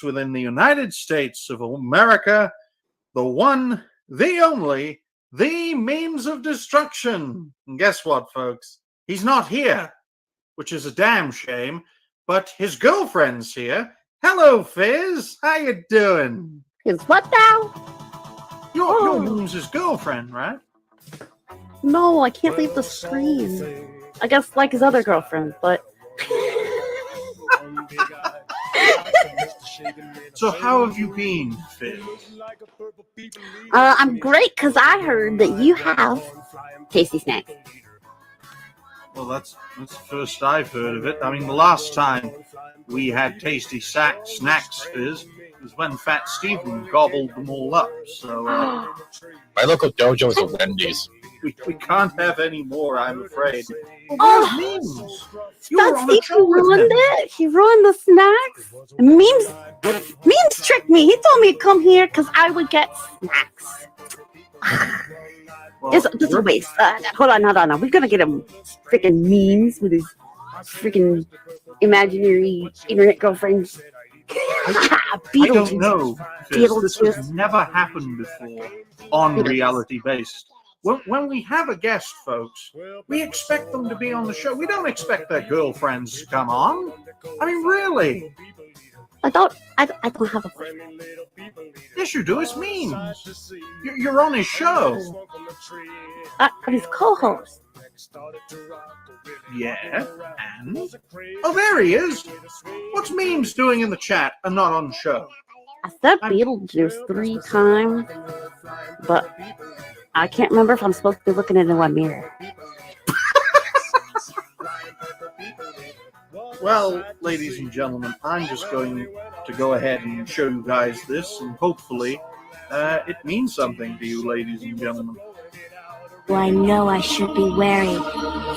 within the United States of America, the one, the only, the means of destruction. And guess what, folks? He's not here, which is a damn shame, but his girlfriend's here. Hello, Fyzz. How you doing? His what now? Your Memes' girlfriend, right? No, I can't leave the screen. I guess like his other girlfriend, but... So how have you been, Fyzz? I'm great, because I heard that you have tasty snacks. Well, that's the first I've heard of it. I mean, the last time we had tasty snacks, Fyzz, was when Fat Steven gobbled them all up. So my local dojo is a Wendy's. We can't have any more, I'm afraid. Oh, Fat Steven ruined it. He ruined the snacks. Memes tricked me. He told me to come here because I would get snacks. Well, it's a waste. Hold on. We're gonna get him freaking memes with his freaking imaginary internet girlfriends. I don't know. This has never happened before on Reality Based. When we have a guest, folks, we expect them to be on the show. We don't expect their girlfriends to come on. I mean, really. I don't have a boyfriend. Yes, you do. It's memes. You're on his show. I'm his co-host. Yeah, and? Oh, there he is. What's Memes doing in the chat and not on the show? I said Beetlejuice 3 times, but I can't remember if I'm supposed to be looking into a mirror. Well, ladies and gentlemen, I'm just going to go ahead and show you guys this, and hopefully it means something to you, ladies and gentlemen. Well, I know I should be wary.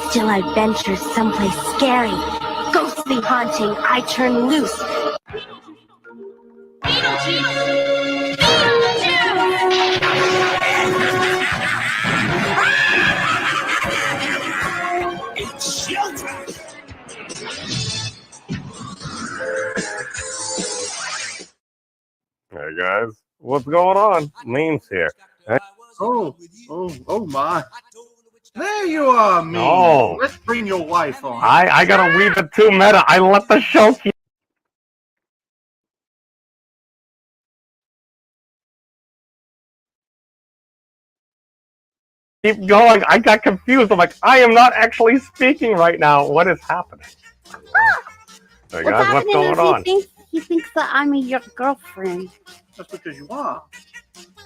Still I venture someplace scary. Ghostly haunting, I turn loose. It's showtime! Hey guys, what's going on? Memes here. Hey. Oh my. There you are, Memes. No. Let's bring your wife on. I got a wee bit too meta. I let the show keep going. I got confused. I'm like, I am not actually speaking right now. What is happening? Hey guys, what's going on? He thinks that I'm your girlfriend. That's because you are.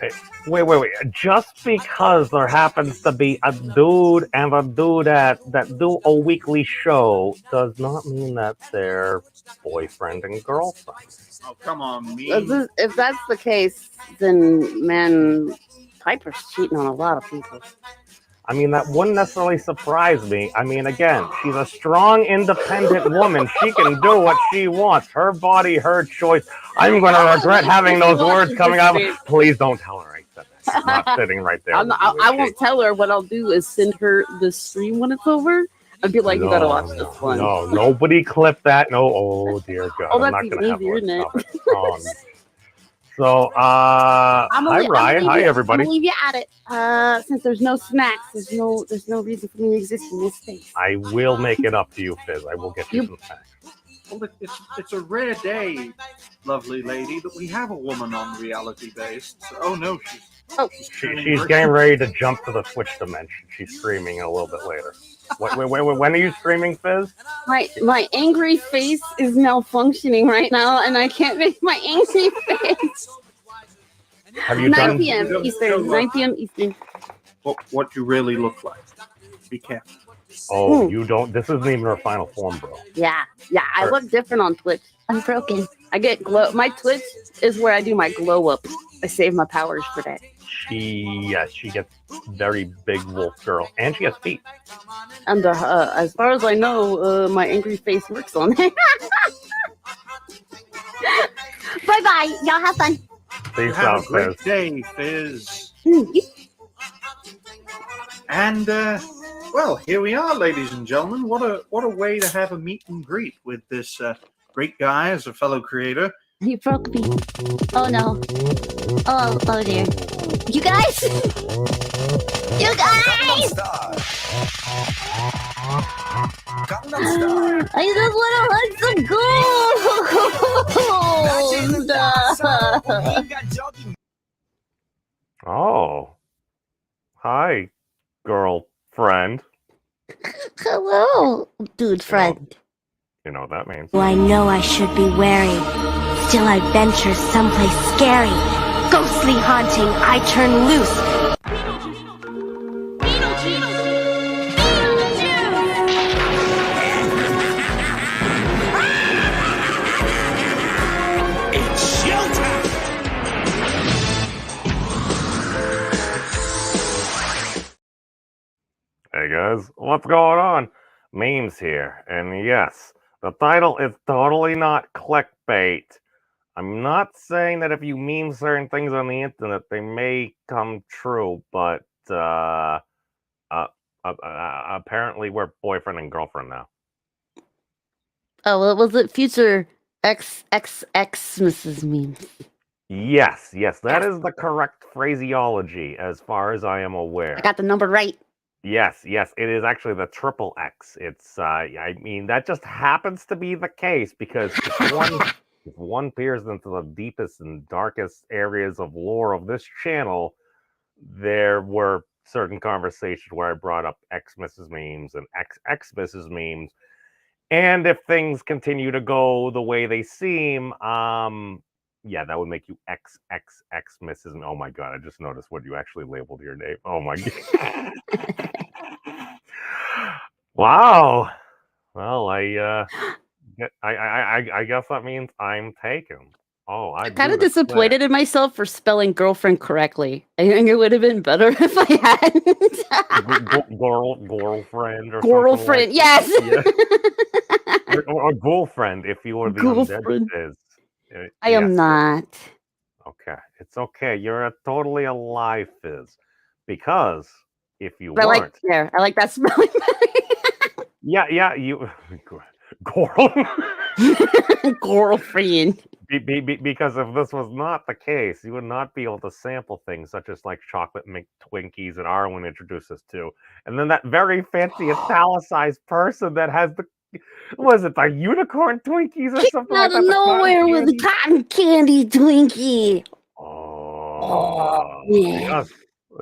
Hey, wait. Just because there happens to be a dude and a dude that do a weekly show does not mean that they're boyfriend and girlfriend. Oh, come on, Memes. If that's the case, then, man, Piper's cheating on a lot of people. I mean, that wouldn't necessarily surprise me. I mean, again, she's a strong, independent woman. She can do what she wants. Her body, her choice. I'm going to regret having those words coming out. Please don't tell her I said that. I'm not sitting right there. I won't tell her. What I'll do is send her the stream when it's over. I'd be like, you gotta watch this one. No, nobody clip that. No, oh, dear God. Oh, I'm that's not going to have isn't it? So, hi Ryan, hi everybody. I'm gonna leave you at it. Since there's no snacks, there's no reason for me to exist in this space. I will make it up to you, Fyzz. I will get you some snacks. Well, it's a rare day, lovely lady, that we have a woman on Reality Based. So, oh no, she's getting ready to jump to the Twitch dimension. She's streaming a little bit later. Wait, when are you streaming, Fyzz? My angry face is malfunctioning right now, and I can't make my angry face. Have you 9 p.m. Eastern. 9 p.m. Eastern. What you really look like. Be careful. Oh, you don't. This isn't even her final form, bro. Yeah. I look different on Twitch. I'm broken. I get glow. My Twitch is where I do my glow up. I save my powers for that. She gets very big wolf girl, and she has feet. And as far as I know, my angry face works on it. Bye bye. Y'all have fun. Peace have out, a great Fyzz. day, Fyzz. And well, here we are, ladies and gentlemen. What a way to have a meet and greet with this great guy as a fellow creator. He broke me. Oh no. Oh dear. You guys! You guys! I just want to hunt some gold! Oh. Hi, girlfriend. Hello, dude friend. You know what that means. I know I should be wary. Still I venture someplace scary. Ghostly haunting, I turn loose. It's showtime! Hey guys, what's going on? Memes here, and yes, the title is totally not clickbait. I'm not saying that if you meme certain things on the internet, they may come true, but apparently we're boyfriend and girlfriend now. Oh, well, was it future Mrs. Memes? Yes, that is the correct phraseology as far as I am aware. I got the number right. Yes, it is actually the triple X. It's, I mean, that just happens to be the case because if one peers into the deepest and darkest areas of lore of this channel, there were certain conversations where I brought up X Mrs. Memes and X Mrs. Memes. And if things continue to go the way they seem, yeah, that would make you X Mrs. Oh my god, I just noticed what you actually labeled your name. Oh my god. Wow. Well, I guess that means I'm taken. Oh, I'm kind of disappointed in myself for spelling girlfriend correctly. I think it would have been better if I hadn't. Girlfriend or girlfriend, like yes. Yeah. or girlfriend if you were the undead Fyzz. I am not. Okay, it's okay. You're totally alive, Fyzz. Because if you I weren't, I like that spelling. yeah, you girlfriend. Because if this was not the case, you would not be able to sample things such as like chocolate mint Twinkies that Arwen introduced us to, and then that very fancy italicized person that has the was it the unicorn Twinkies or something out like of that? nowhere with a cotton candy Twinkie. Oh, yeah.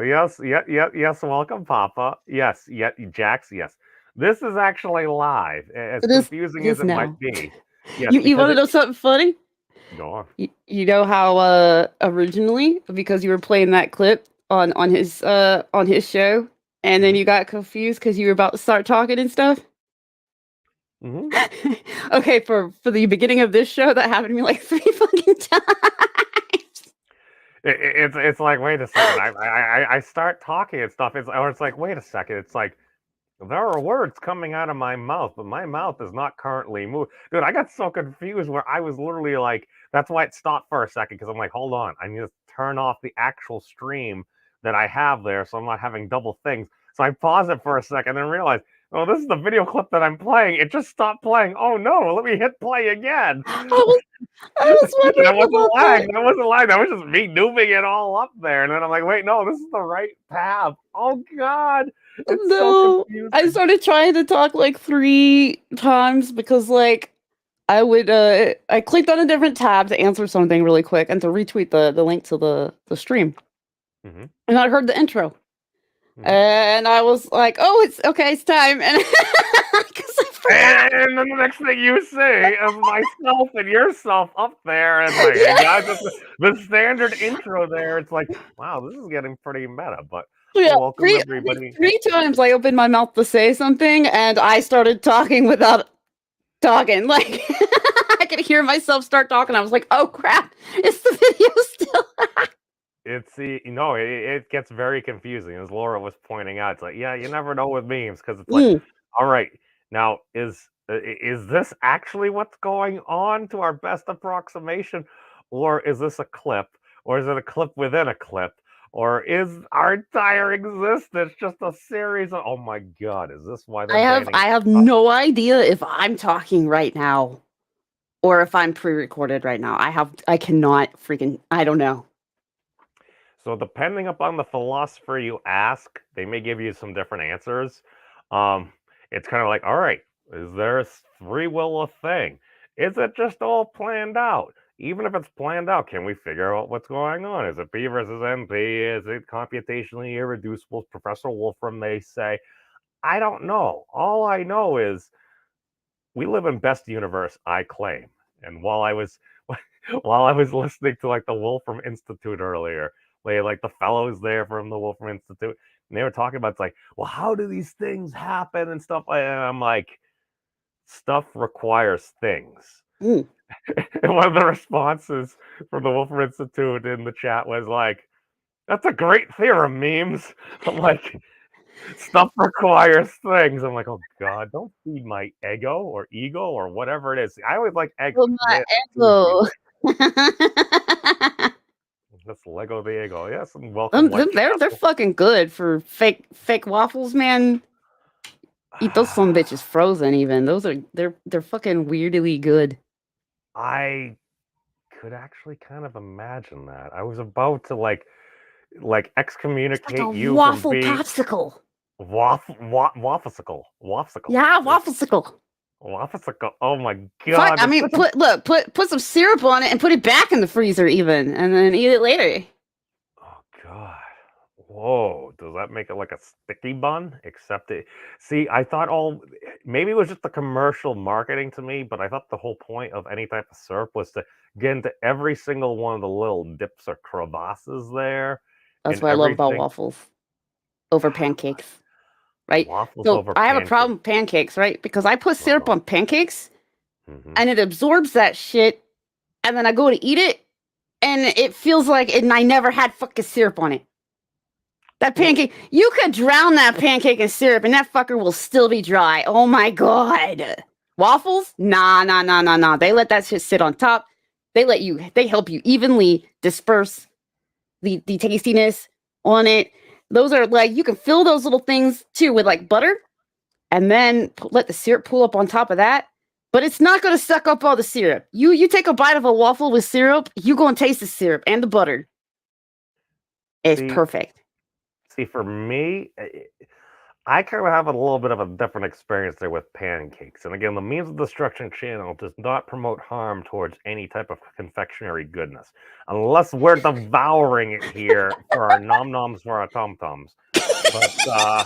Yes. Welcome, Papa. Yes, Jax. Yes, this is actually live. As confusing as it might be. Yes, you want to know something funny? Go on. You know how originally, because you were playing that clip on his show, and then you got confused because you were about to start talking and stuff. Mm-hmm. Okay, for the beginning of this show, that happened to me like 3 fucking times. It's like, wait a second. I start talking and stuff. It's like, wait a second. It's like there are words coming out of my mouth, but my mouth is not currently moving. Dude, I got so confused where I was literally like, that's why it stopped for a second, because I'm like, hold on, I need to turn off the actual stream that I have there so I'm not having double things. So I paused it for a second and realized, oh, this is the video clip that I'm playing. It just stopped playing. Oh no, let me hit play again. I was wondering that wasn't lag. That wasn't lag. That was just me noobing it all up there. And then I'm like, wait, no, this is the right tab. Oh god. It's so confusing. I started trying to talk like 3 times because like I would I clicked on a different tab to answer something really quick and to retweet the link to the stream. Mm-hmm. And I heard the intro. Mm-hmm. And I was like, oh, it's time. And and then the next thing you see is myself and yourself up there, and like, hey guys, the standard intro there. It's like, wow, this is getting pretty meta. But welcome everybody. 3 times I opened my mouth to say something, and I started talking without talking. Like I could hear myself start talking. I was like, oh crap, is the video still? It gets very confusing, as Laura was pointing out. It's like, yeah, you never know with memes because it's like, all right, now is this actually what's going on to our best approximation, or is this a clip, or is it a clip within a clip, or is our entire existence just a series of? Oh my god, is this why I have no idea if I'm talking right now. or if I'm pre-recorded right now. I cannot freaking, I don't know. So depending upon the philosopher you ask, they may give you some different answers. It's kind of like, all right, is there free will a thing? Is it just all planned out? Even if it's planned out, can we figure out what's going on? Is it P versus NP? Is it computationally irreducible? Professor Wolfram may say, I don't know. All I know is we live in best universe, I claim. And while I was listening to like the Wolfram Institute earlier, like the fellows there from the Wolfram Institute, and they were talking about, it's like, well, how do these things happen and stuff like that? And I'm like, stuff requires things. And one of the responses from the Wolfram Institute in the chat was like, that's a great theorem, memes. I'm like, stuff requires things. I'm like, oh God, don't feed my ego or whatever it is. I always like ego. My ego. That's Lego the ego. Yes, and welcome. They're fucking good for fake waffles, man. Eat those some bitches frozen. Even those are they're fucking weirdly good. I could actually kind of imagine that. I was about to like excommunicate like you waffle from being popsicle. Wafflesicle. Yeah, wafflesicle. Wafflesicle. Oh my God. Fuck, I mean, put some syrup on it and put it back in the freezer even, and then eat it later. Oh God. Whoa, does that make it like a sticky bun? Except see, I thought maybe it was just the commercial marketing to me, but I thought the whole point of any type of syrup was to get into every single one of the little dips or crevasses there. That's what I love about waffles over pancakes, right? Waffles so over I have a problem with pancakes, right? Because I put syrup on pancakes, and it absorbs that shit, and then I go to eat it, and it feels like I never had fucking syrup on it. That pancake, you could drown that pancake in syrup and that fucker will still be dry. Oh my God. Waffles? Nah. They let that shit sit on top. They help you evenly disperse the tastiness on it. Those are like, you can fill those little things too with like butter and then let the syrup pool up on top of that. But it's not going to suck up all the syrup. You take a bite of a waffle with syrup, you going to taste the syrup and the butter. It's perfect. See, for me, I kind of have a little bit of a different experience there with pancakes. And again, the Means of Destruction channel does not promote harm towards any type of confectionery goodness, unless we're devouring it here for our nom-noms, for our tom-toms. But, no.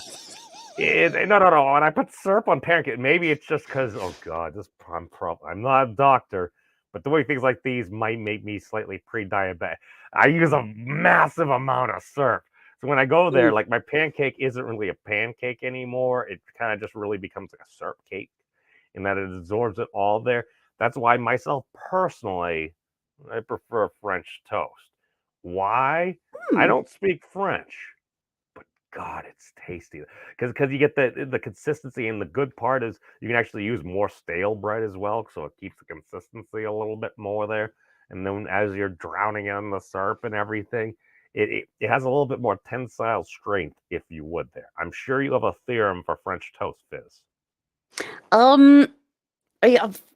When I put syrup on pancake, maybe it's just because, oh God, I'm not a doctor, but doing things like these might make me slightly pre-diabetic. I use a massive amount of syrup. So when I go there, like my pancake isn't really a pancake anymore. It kind of just really becomes like a syrup cake in that it absorbs it all there. That's why myself personally, I prefer French toast. Why? I don't speak French, but God, it's tasty. Because you get the consistency, and the good part is you can actually use more stale bread as well, so it keeps the consistency a little bit more there. And then as you're drowning in the syrup and everything, it has a little bit more tensile strength, if you would there. I'm sure you have a theorem for French toast, Fyzz.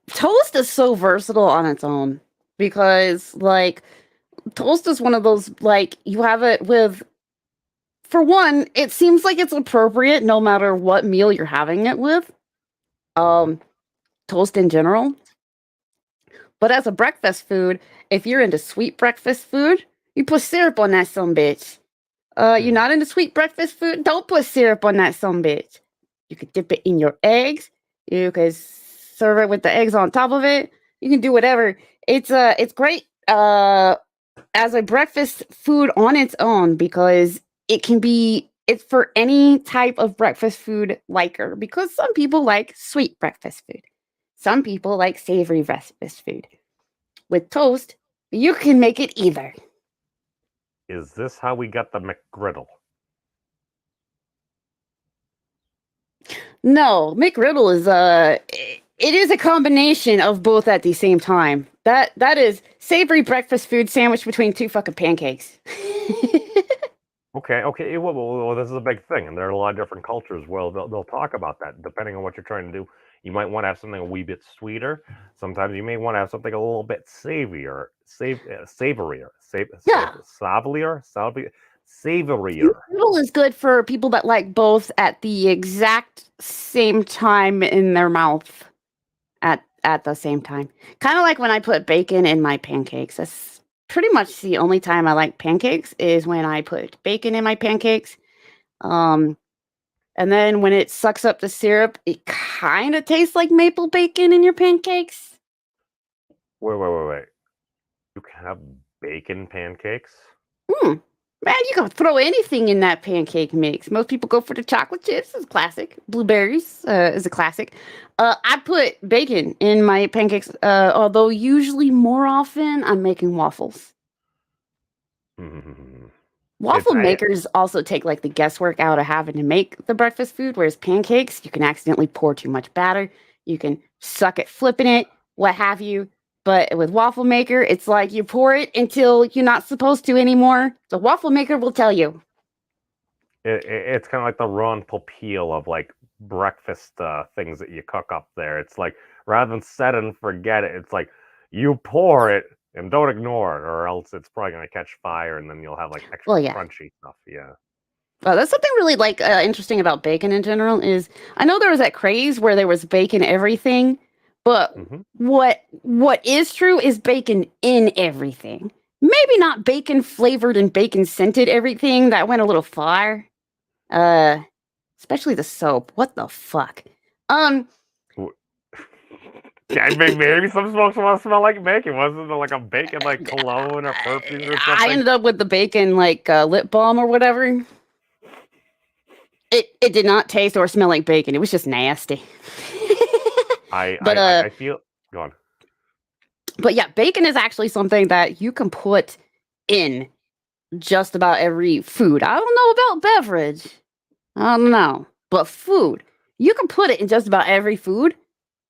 Toast is so versatile on its own because, like, toast is one of those, like, you have it with, for one, it seems like it's appropriate no matter what meal you're having it with. Toast in general. But as a breakfast food, if you're into sweet breakfast food, you put syrup on that sumbitch. You're not into sweet breakfast food? Don't put syrup on that sumbitch. You could dip it in your eggs. You could serve it with the eggs on top of it. You can do whatever. It's great as a breakfast food on its own because it's for any type of breakfast food liker, because some people like sweet breakfast food. Some people like savory breakfast food. With toast, you can make it either. Is this how we got the McGriddle? No, McGriddle is it is a combination of both at the same time. That is savory breakfast food sandwiched between two fucking pancakes. Okay. Well, this is a big thing, and there are a lot of different cultures. Well, they'll talk about that depending on what you're trying to do. You might want to have something a wee bit sweeter. Sometimes you may want to have something a little bit savorier, savorier, Yeah. savorier. Noodle is good for people that like both at the exact same time in their mouth at the same time. Kind of like when I put bacon in my pancakes. That's pretty much the only time I like pancakes is when I put bacon in my pancakes. And then when it sucks up the syrup, it kind of tastes like maple bacon in your pancakes. Wait. You can have bacon pancakes? Man, you can throw anything in that pancake mix. Most people go for the chocolate chips. It's a classic. Blueberries is a classic. I put bacon in my pancakes, although usually more often I'm making waffles. Waffle makers also take like the guesswork out of having to make the breakfast food, whereas pancakes, you can accidentally pour too much batter. You can suck at flipping it, what have you. But with waffle maker, it's like you pour it until you're not supposed to anymore. The waffle maker will tell you. It's kind of like the Ron Popeil of like breakfast things that you cook up there. It's like rather than set and forget it, it's like you pour it and don't ignore it, or else it's probably gonna catch fire, and then you'll have like extra crunchy stuff. Yeah. Well, that's something really like interesting about bacon in general. Is I know there was that craze where there was bacon everything, but what is true is bacon in everything. Maybe not bacon flavored and bacon scented everything. That went a little far. Especially the soap. What the fuck? Yeah, maybe some folks want to smell like bacon. Wasn't there like a bacon like cologne or perfume or something? I ended up with the bacon like lip balm or whatever. It did not taste or smell like bacon. It was just nasty. I feel. Go on. But yeah, bacon is actually something that you can put in just about every food. I don't know about beverage. I don't know. But food, you can put it in just about every food,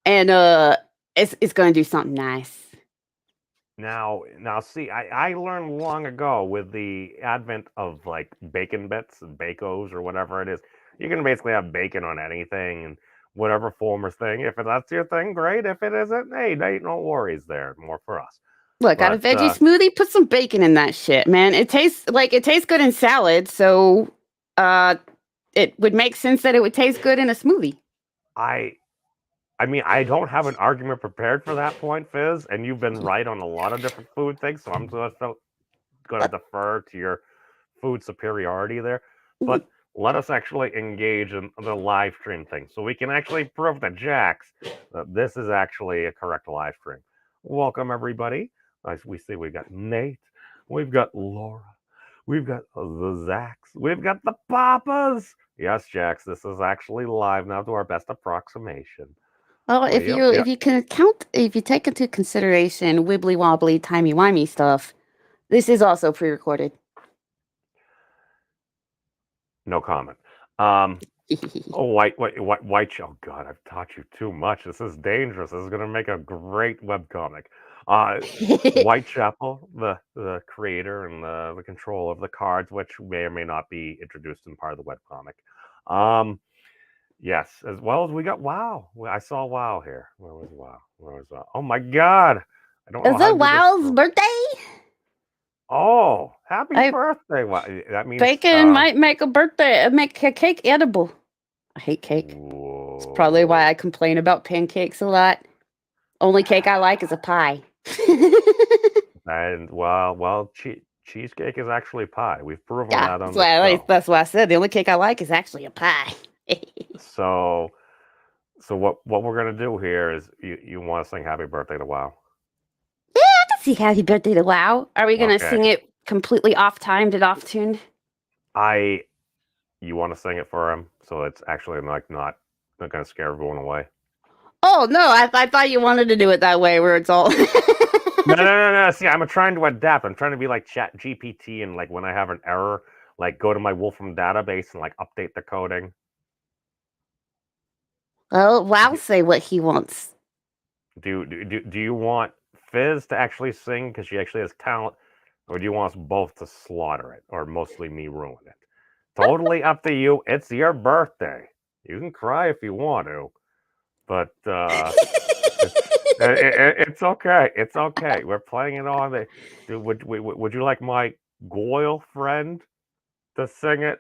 and it's going to do something nice. Now, see, I learned long ago with the advent of like bacon bits and bacos or whatever it is. You can basically have bacon on anything and whatever form or thing. If that's your thing, great. If it isn't, hey, no worries there. More for us. Look, got a veggie smoothie. Put some bacon in that shit, man. It tastes good in salad, so it would make sense that it would taste good in a smoothie. I mean, I don't have an argument prepared for that point, Fyzz, and you've been right on a lot of different food things, so I'm just going to defer to your food superiority there. But let us actually engage in the live stream thing, so we can actually prove to Jax that this is actually a correct live stream. Welcome, everybody. As we see, we've got Nate, we've got Laura, we've got the Zax, we've got the Papas. Yes, Jax, this is actually live now to our best approximation. Oh, if you take into consideration wibbly wobbly timey wimey stuff, this is also pre-recorded. No comment. Oh, white. Oh God, I've taught you too much. This is dangerous. This is gonna make a great webcomic. Whitechapel, the creator and the controller of the cards, which may or may not be introduced in part of the webcomic. Yes, as well as we got WoW. I saw WoW here. Where was WoW? Oh my God! I don't know. Is it WoW's birthday? Oh, happy birthday! Wow, that means bacon might make a cake edible. I hate cake. Whoa. It's probably why I complain about pancakes a lot. Only cake I like is a pie. And well, cheesecake is actually pie. We've proven that on that's why I said the only cake I like is actually a pie. So what we're gonna do here is you want to sing happy birthday to WoW? Yeah, I can see happy birthday to WoW. Are we gonna sing it completely off-timed and off-tuned? You want to sing it for him so it's actually like not gonna scare everyone away? Oh no, I thought you wanted to do it that way where it's all No. See, I'm trying to adapt. I'm trying to be like Chat GPT, and like when I have an error, like go to my Wolfram database and like update the coding. Well, WoW say what he wants. Do you want Fyzz to actually sing because she actually has talent? Or do you want us both to slaughter it, or mostly me ruin it? Totally up to you. It's your birthday. You can cry if you want to, but it's okay. It's okay. We're playing it on the. Would you like my Goyle friend to sing it,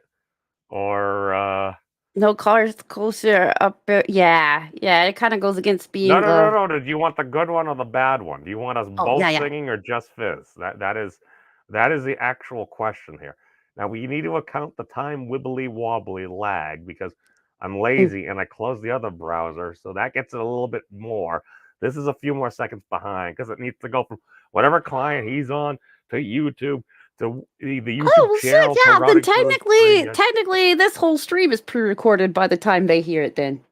or No cars closer up. Yeah, it kind of goes against being. no. Do you want the good one or the bad one? Do you want us Oh, both yeah. singing or just Fyzz? That is the actual question here. Now we need to account the time wibbly wobbly lag because I'm lazy and I closed the other browser, so that gets it a little bit more. This is a few more seconds behind because it needs to go from whatever client he's on to YouTube to the YouTube Oh, channel. shit, yeah. to Then routing through his screen. technically, this whole stream is pre-recorded by the time they hear it. Then.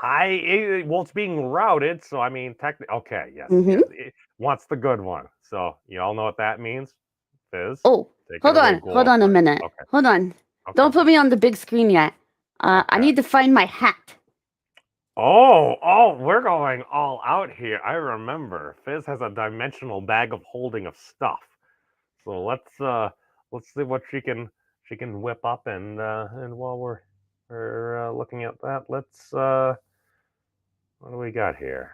Well, it's being routed, so I mean, technically, okay, yes, Mhm. yes. It wants the good one. So you all know what that means, Fyzz. Oh, Take it hold away, on a girlfriend. minute. Okay. Hold on. Okay. Don't put me on the big screen yet. I Okay. need to find my hat. Oh, we're going all out here. I remember Fyzz has a dimensional bag of holding of stuff. So let's see what she can whip up, and while we're looking at that, let's what do we got here?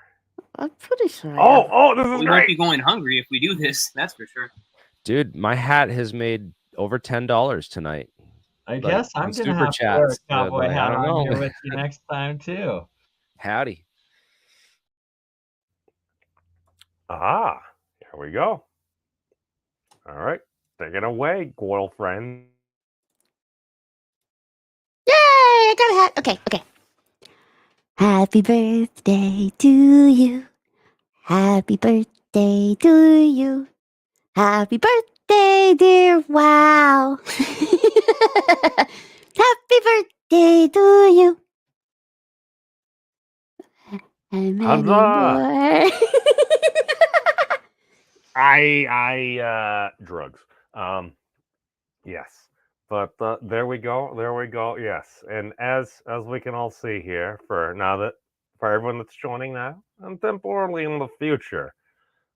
I'm pretty sure. This is We great. won't be going hungry if we do this. That's for sure. Dude, my hat has made over $10 tonight. I guess I'm on gonna Super have to wear a Chats, cowboy like, I hat don't on here know. with you next time too. Howdy. Here we go. All right, take it away, girlfriend. Yay! I got a hat. Okay. Happy birthday to you. Happy birthday to you. Happy birthday, dear Wow. Happy birthday to you. And many more. Drugs. Yes. But there we go. Yes. And as we can all see here, for everyone that's joining now and temporarily in the future,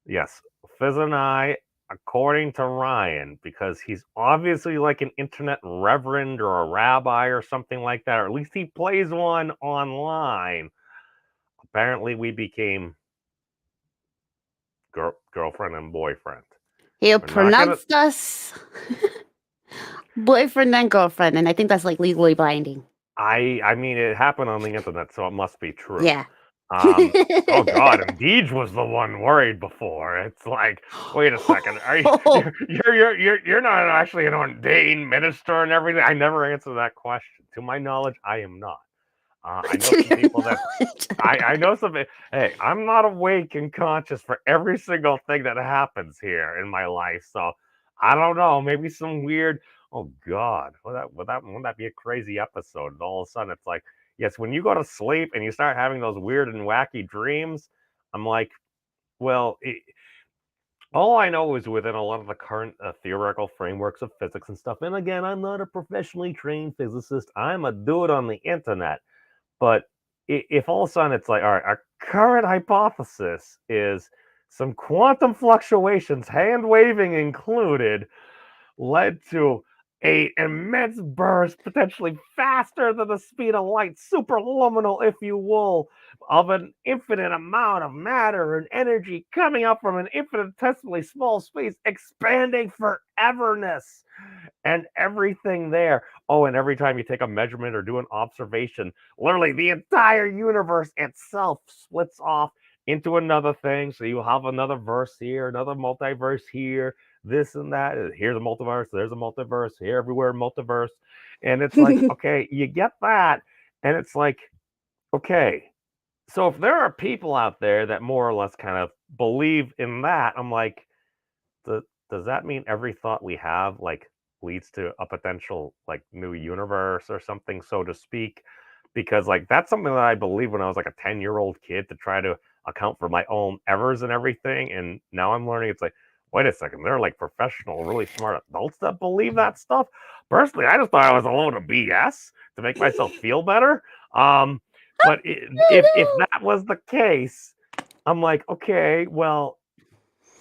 yes, Fyzz and I, according to Ryan, because he's obviously like an internet reverend or a rabbi or something like that, or at least he plays one online. Apparently, we became girlfriend and boyfriend. He pronounced us boyfriend and girlfriend, and I think that's like legally binding. I mean, it happened on the internet, so it must be true. Yeah. Oh God, and Deej was the one worried before. It's like, wait a second, are you're not actually an ordained minister and everything? I never answered that question. To my knowledge, I am not. I know some people that I know some. Hey, I'm not awake and conscious for every single thing that happens here in my life. So I don't know. Maybe some weird. Oh God, wouldn't that be a crazy episode? And all of a sudden, it's like, yes, when you go to sleep and you start having those weird and wacky dreams, I'm like, well, all I know is within a lot of the current theoretical frameworks of physics and stuff. And again, I'm not a professionally trained physicist. I'm a dude on the internet. But if all of a sudden it's like, all right, our current hypothesis is some quantum fluctuations, hand waving included, led to an immense burst, potentially faster than the speed of light, superluminal, if you will, of an infinite amount of matter and energy coming up from an infinitesimally small space, expanding foreverness. And everything there. Oh, and every time you take a measurement or do an observation, literally the entire universe itself splits off into another thing. So you have another verse here, another multiverse here, this and that. Here's a multiverse, there's a multiverse, here, everywhere, multiverse. And it's like, okay, you get that. And it's like, okay, so if there are people out there that more or less kind of believe in that, I'm like, does that mean every thought we have, like, leads to a potential like new universe or something, so to speak? Because like that's something that I believed when I was like a 10-year-old kid to try to account for my own errors and everything. And now I'm learning it's like, wait a second, they're like professional, really smart adults that believe that stuff. Personally, I just thought I was a load of BS to make myself feel better. But if that was the case, I'm like, okay, well,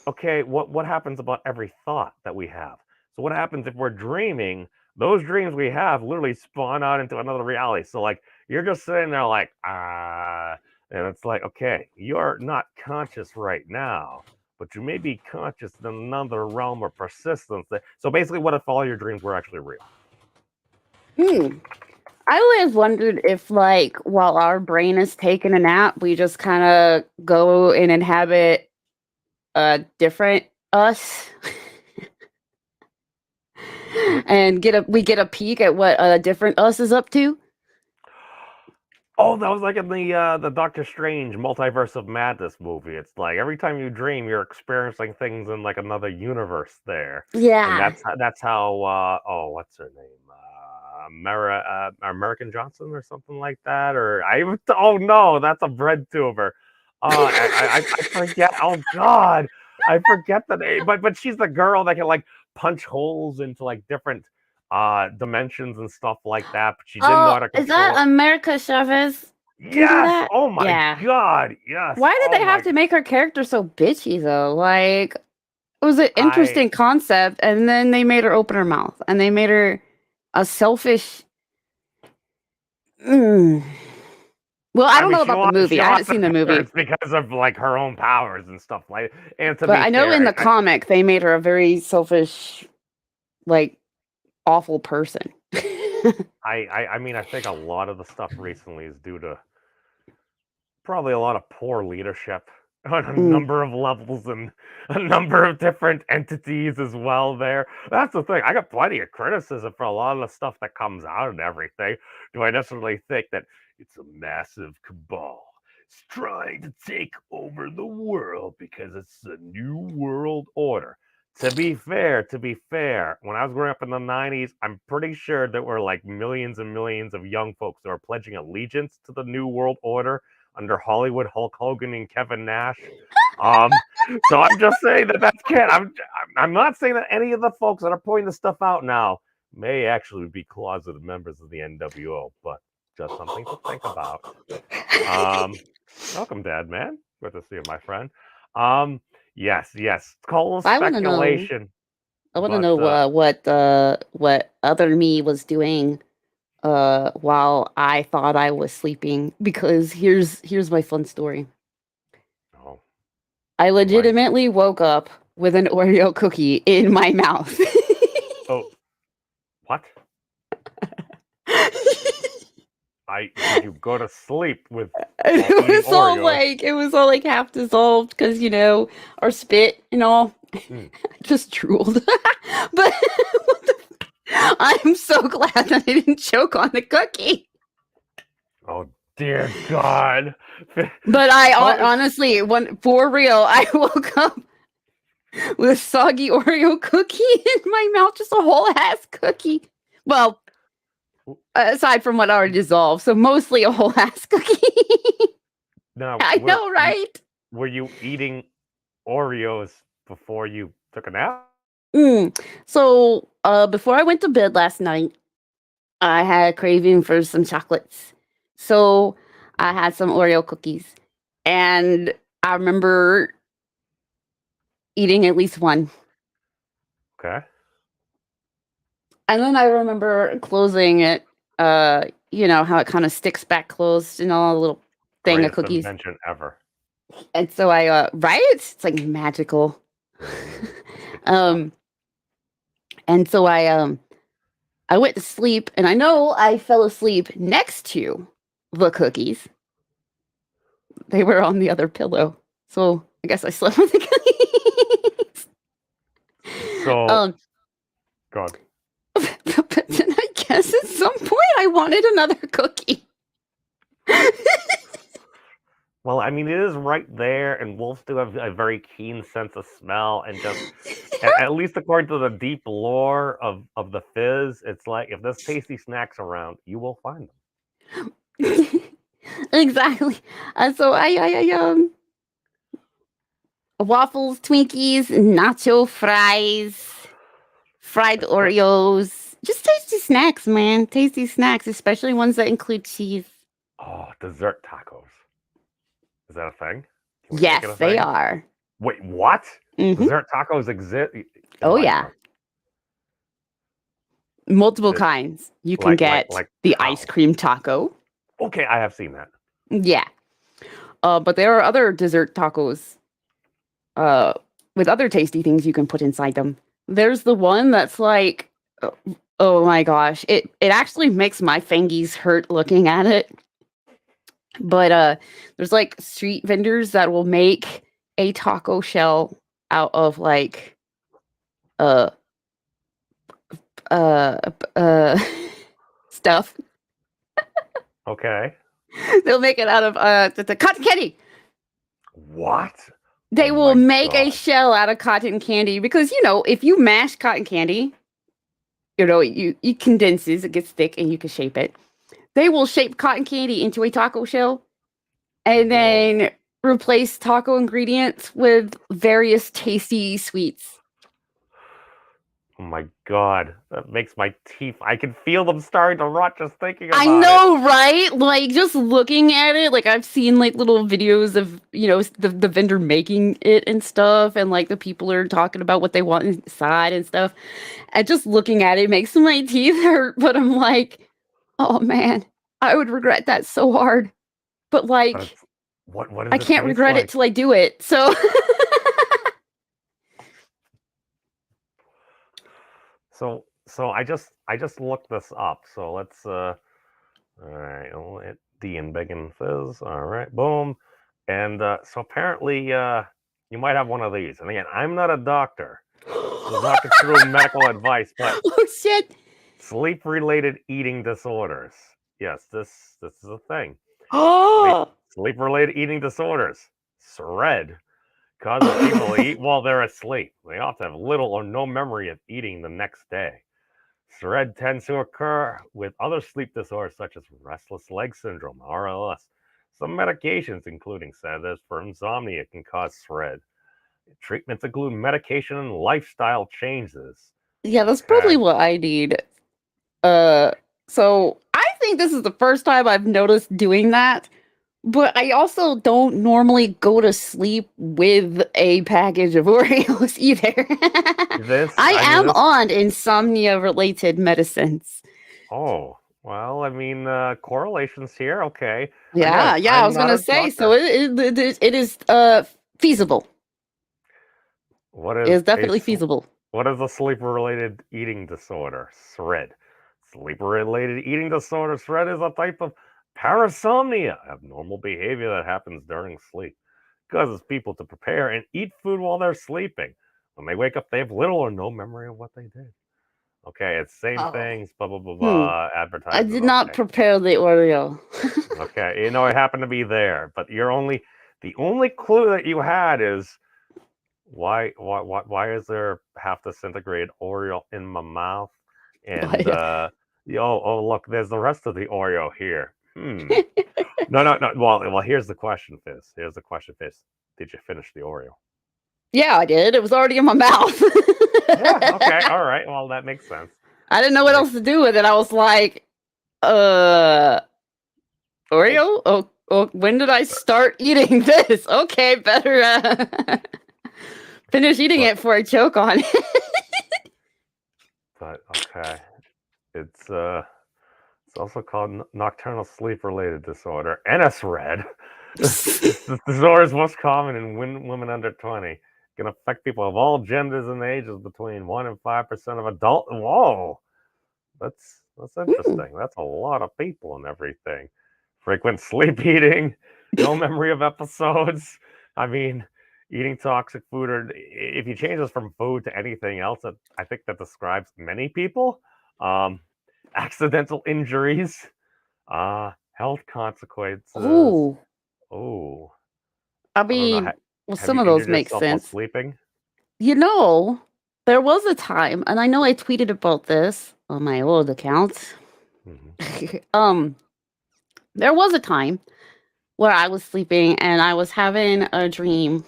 okay, what happens about every thought that we have? So what happens if we're dreaming? Those dreams we have literally spawn out into another reality. So like you're just sitting there like and it's like, okay, you're not conscious right now, but you may be conscious in another realm of persistence. So basically, what if all your dreams were actually real? I always wondered if, like, while our brain is taking a nap, we just kind of go and inhabit a different us, and we get a peek at what a different us is up to. Oh, that was like in the Doctor Strange Multiverse of Madness movie. It's like every time you dream, you're experiencing things in like another universe there. Yeah. And that's how what's her name? American Johnson or something like that. Oh no, that's a bread tuber. I forget. Oh God, I forget the name. But she's the girl that can like punch holes into like different dimensions and stuff like that. But she didn't know how to control. Is that America Chavez? Yes. Oh my God. Yes. Why did they have to make her character so bitchy though? Like, it was an interesting concept, and then they made her open her mouth, and they made her a selfish. Well, I don't know about the movie. I haven't seen the movie. It's because of like her own powers and stuff like. But I know in the comic they made her a very selfish, like, awful person. I mean, I think a lot of the stuff recently is due to probably a lot of poor leadership on a number of levels and a number of different entities as well there. That's the thing. I got plenty of criticism for a lot of the stuff that comes out and everything. Do I necessarily think that it's a massive cabal? It's trying to take over the world because it's the new world order. To be fair, when I was growing up in the 90s, I'm pretty sure there were like millions and millions of young folks that were pledging allegiance to the New World Order under Hollywood Hulk Hogan and Kevin Nash. So I'm just saying that's can't. I'm not saying that any of the folks that are pointing this stuff out now may actually be closeted members of the NWO, but just something to think about. Welcome, Dad, man. Good to see you, my friend. Yes. It's called speculation. I want to know what other me was doing while I thought I was sleeping, because here's my fun story. Oh. I legitimately woke up with an Oreo cookie in my mouth. Oh. What? Did you go to sleep with it was all like half dissolved because, you know, our spit and all. Just drooled. But I'm so glad that I didn't choke on the cookie. Oh dear God. But I honestly, for real, I woke up with a soggy Oreo cookie in my mouth, just a whole ass cookie. Well, aside from what already dissolved, so mostly a whole ass cookie. Now, I know, right? Were you eating Oreos before you took a nap? So, before I went to bed last night, I had a craving for some chocolates. So, I had some Oreo cookies. And I remember eating at least one. Okay. And then I remember closing it, you know, how it kind of sticks back closed and all a little thing of cookies. Invention ever. And so I, right? It's like magical. And so I went to sleep, and I know I fell asleep next to the cookies. They were on the other pillow. So I guess I slept with the cookies. So, God. But then I guess at some point I wanted another cookie. Well, I mean, it is right there, and wolves do have a very keen sense of smell, and just, at least according to the deep lore of the Fyzz, it's like, if there's tasty snacks around, you will find them. Exactly. So I waffles, Twinkies, nacho fries, fried Oreos, just tasty snacks, man. Tasty snacks, especially ones that include cheese. Oh, dessert tacos. Is that a thing? Yes, they are. Wait, what? Mhm. Dessert tacos exist. Oh yeah, multiple It- kinds. You can get the how? ice cream taco. Okay, I have seen that. Yeah. But there are other dessert tacos with other tasty things you can put inside them. There's the one that's like, oh my gosh, it actually makes my fingies hurt looking at it. But there's like street vendors that will make a taco shell out of like uh uh stuff. Okay. They'll make it out of the cotton candy. What? They Oh will my make a God. shell out of cotton candy because if you mash cotton candy, it condenses, it gets thick, and you can shape it. They will shape cotton candy into a taco shell and then replace taco ingredients with various tasty sweets. Oh my God. That makes my teeth. I can feel them starting to rot just thinking about I know, right? Like just looking at it, like I've seen like little videos of the vendor making it and stuff, and like the people are talking about what they want inside and stuff. And just looking at it makes my teeth hurt. But I'm like, oh man, I would regret that so hard. But But like, what does I it can't taste regret like? it till I do it. So So I just looked this up. So let's all right, we'll hit D and Big and Fizz. All right, boom. And so apparently you might have one of these. And again, I'm not a doctor. This is not the true medical advice, but oh shit. sleep-related eating disorders. Yes, this is a thing. Oh, Sleep-related eating disorders. SRED causes people to eat while they're asleep. They often have little or no memory of eating the next day. SRED tends to occur with other sleep disorders such as restless leg syndrome, RLS. Some medications, including sedatives for insomnia, can cause SRED. Treatments include medication and lifestyle changes. yeah, that's Okay. probably what I need. So I think this is the first time I've noticed doing that. But I also don't normally go to sleep with a package of Oreos either. I am on insomnia-related medicines. Oh, well, I mean, correlations here. Okay. Yeah, Again, I I'm was not gonna a say. So doctor. it is feasible. What It is is definitely feasible. What is a sleep-related eating disorder? SRED. Sleep-related eating disorder, SRED, is a type of parasomnia, abnormal behavior that happens during sleep. It causes people to prepare and eat food while they're sleeping. When they wake up, they have little or no memory of what they did. Okay, it's same things, blah, blah, blah, blah, I advertising. did not prepare the Oreo. Okay, it happened to be there, but the only clue that you had is why is there half disintegrated Oreo in my mouth? And look, there's the rest of the Oreo here. No. Well, here's the question, Fizz. Did you finish the Oreo? Yeah, I did. It was already in my mouth. Yeah. Okay. All right. Well, that makes sense. I didn't know what else to do with it. I was like, Oreo? Oh, when did I start eating this? Okay, better finish eating it before I choke on it. But okay, it's also called nocturnal sleep-related disorder, NSRED. This disorder is most common in women under 20. It can affect people of all genders and ages between 1% and 5% of adult. Whoa, that's interesting. That's a lot of people and everything. Frequent sleep eating, no memory of episodes. I mean, eating toxic food, or if you change this from food to anything else, I think that describes many people. Accidental injuries, health consequences. Oh. I mean, some of those make sense. Sleeping? There was a time, and I know I tweeted about this on my old account. There was a time where I was sleeping and I was having a dream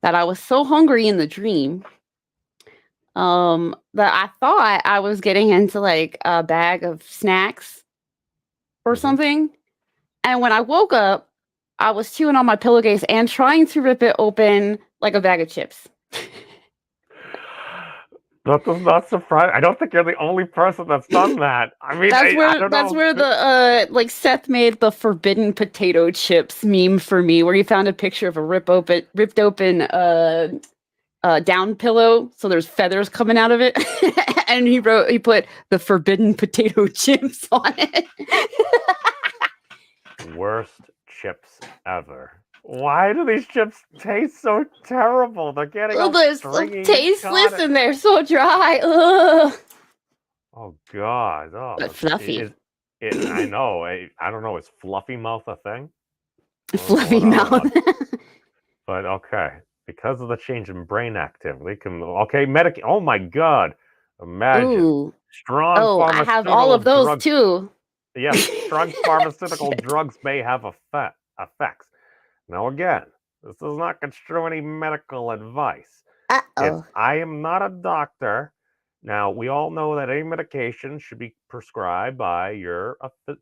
that I was so hungry in the dream that I thought I was getting into like a bag of snacks or something. And when I woke up, I was chewing on my pillowcase and trying to rip it open like a bag of chips. That does not surprise. I don't think you're the only person that's done that. I mean, I don't That's know. where the like Seth made the forbidden potato chips meme for me, where he found a picture of a ripped open down pillow, so there's feathers coming out of it, and he put the forbidden potato chips on it. Worst chips ever. Why do these chips taste so terrible? They're getting all They're so stringy. tasteless and they're so dry. Ugh. Oh God! Oh, But fluffy. I know. I don't know. Is fluffy mouth a thing? Fluffy mouth. But okay, because of the change in brain activity, Oh my God! Imagine Ooh. strong. Oh, I have all of those drugs. too. Yes, strong pharmaceutical drugs may have effects. Now again, this does not construe any medical advice. I am not a doctor. Now, we all know that any medication should be prescribed by your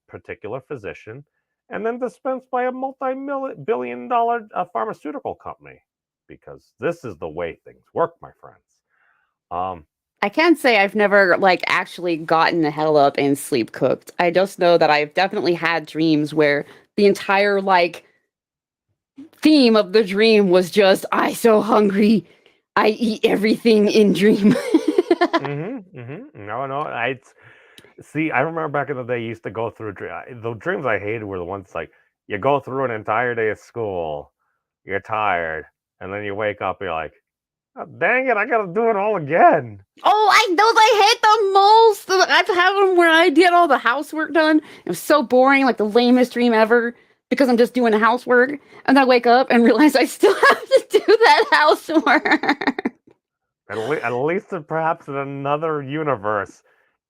particular physician and then dispensed by a multi-billion-dollar pharmaceutical company, because this is the way things work, my friends. I can't say I've never like actually gotten the hell up and sleep cooked. I just know that I've definitely had dreams where the entire like theme of the dream was just I so hungry, I eat everything in dream. No, I see. I remember back in the day, you used to go through the dreams I hated were the ones like you go through an entire day of school, you're tired, and then you wake up, you're like, oh, dang it, I gotta do it all again. Oh, those I hate the most. I've had them where I did all the housework done. It was so boring, like the lamest dream ever, because I'm just doing the housework, and then I wake up and realize I still have to do that housework. At least perhaps in another universe,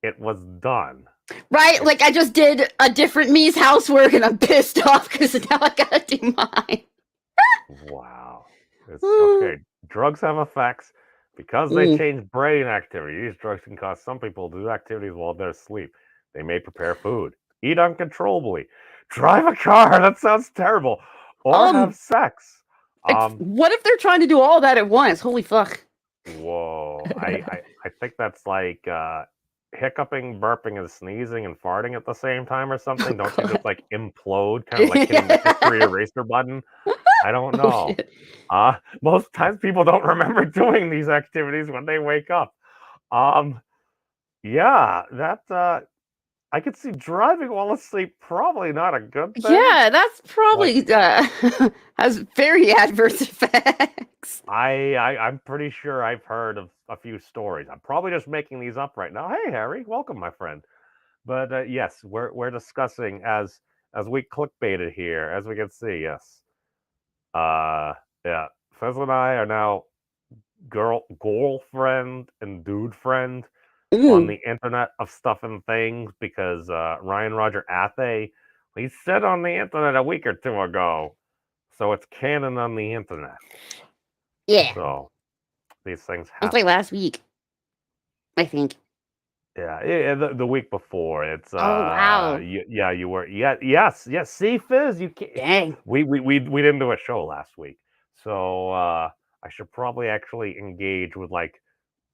it was done. Right, like I just did a different me's housework, and I'm pissed off because now I gotta do mine. Wow. Okay. Drugs have effects because they change brain activity. These drugs can cause some people to do activities while they're asleep. They may prepare food, eat uncontrollably, drive a car. That sounds terrible. Or have sex. What if they're trying to do all that at once? Holy fuck. Whoa. I think that's like hiccuping, burping, and sneezing and farting at the same time or something. Don't you just like implode, kind of like hitting the history eraser button? I don't know. Most times people don't remember doing these activities when they wake up. Yeah, that I could see driving while asleep probably not a good thing. Yeah, that's probably has very adverse effects. I'm pretty sure I've heard of a few stories. I'm probably just making these up right now. Hey, Harry, welcome, my friend. But yes, we're discussing as we clickbaited here, as we can see. Yes. Yeah, Fyzz and I are now girlfriend and dude friend on the Internet of Stuff and Things, because Ryan Roger Athay, he said on the internet a week or two ago, so it's canon on the internet. Yeah. So these things happen. It's like last week, I think. Yeah, the week before. It's oh wow. You were yes. See, Fyzz, you can't. Dang. We didn't do a show last week, so I should probably actually engage with like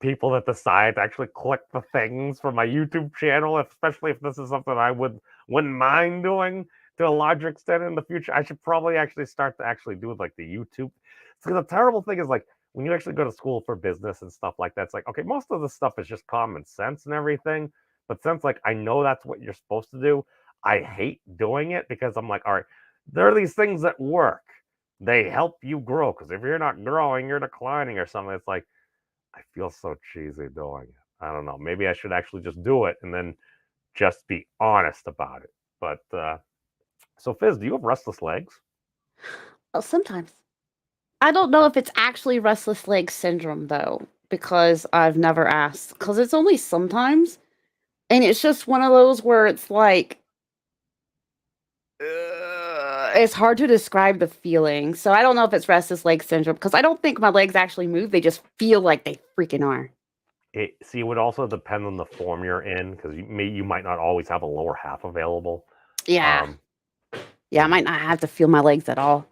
people that decide to actually click the things for my YouTube channel, especially if this is something I wouldn't mind doing to a larger extent in the future. I should probably actually start to actually do like the YouTube. So the terrible thing is like, when you actually go to school for business and stuff like that, it's like, okay, most of the stuff is just common sense and everything. But since like I know that's what you're supposed to do, I hate doing it, because I'm like, all right, there are these things that work. They help you grow, because if you're not growing, you're declining or something. It's like, I feel so cheesy doing it. I don't know. Maybe I should actually just do it and then just be honest about it. But so Fyzz, do you have restless legs? Well, sometimes. I don't know if it's actually restless leg syndrome though, because I've never asked. Because it's only sometimes, and it's just one of those where it's like it's hard to describe the feeling. So I don't know if it's restless leg syndrome, because I don't think my legs actually move. They just feel like they freaking are. It would also depend on the form you're in, because you might not always have a lower half available. Yeah. Yeah, I might not have to feel my legs at all.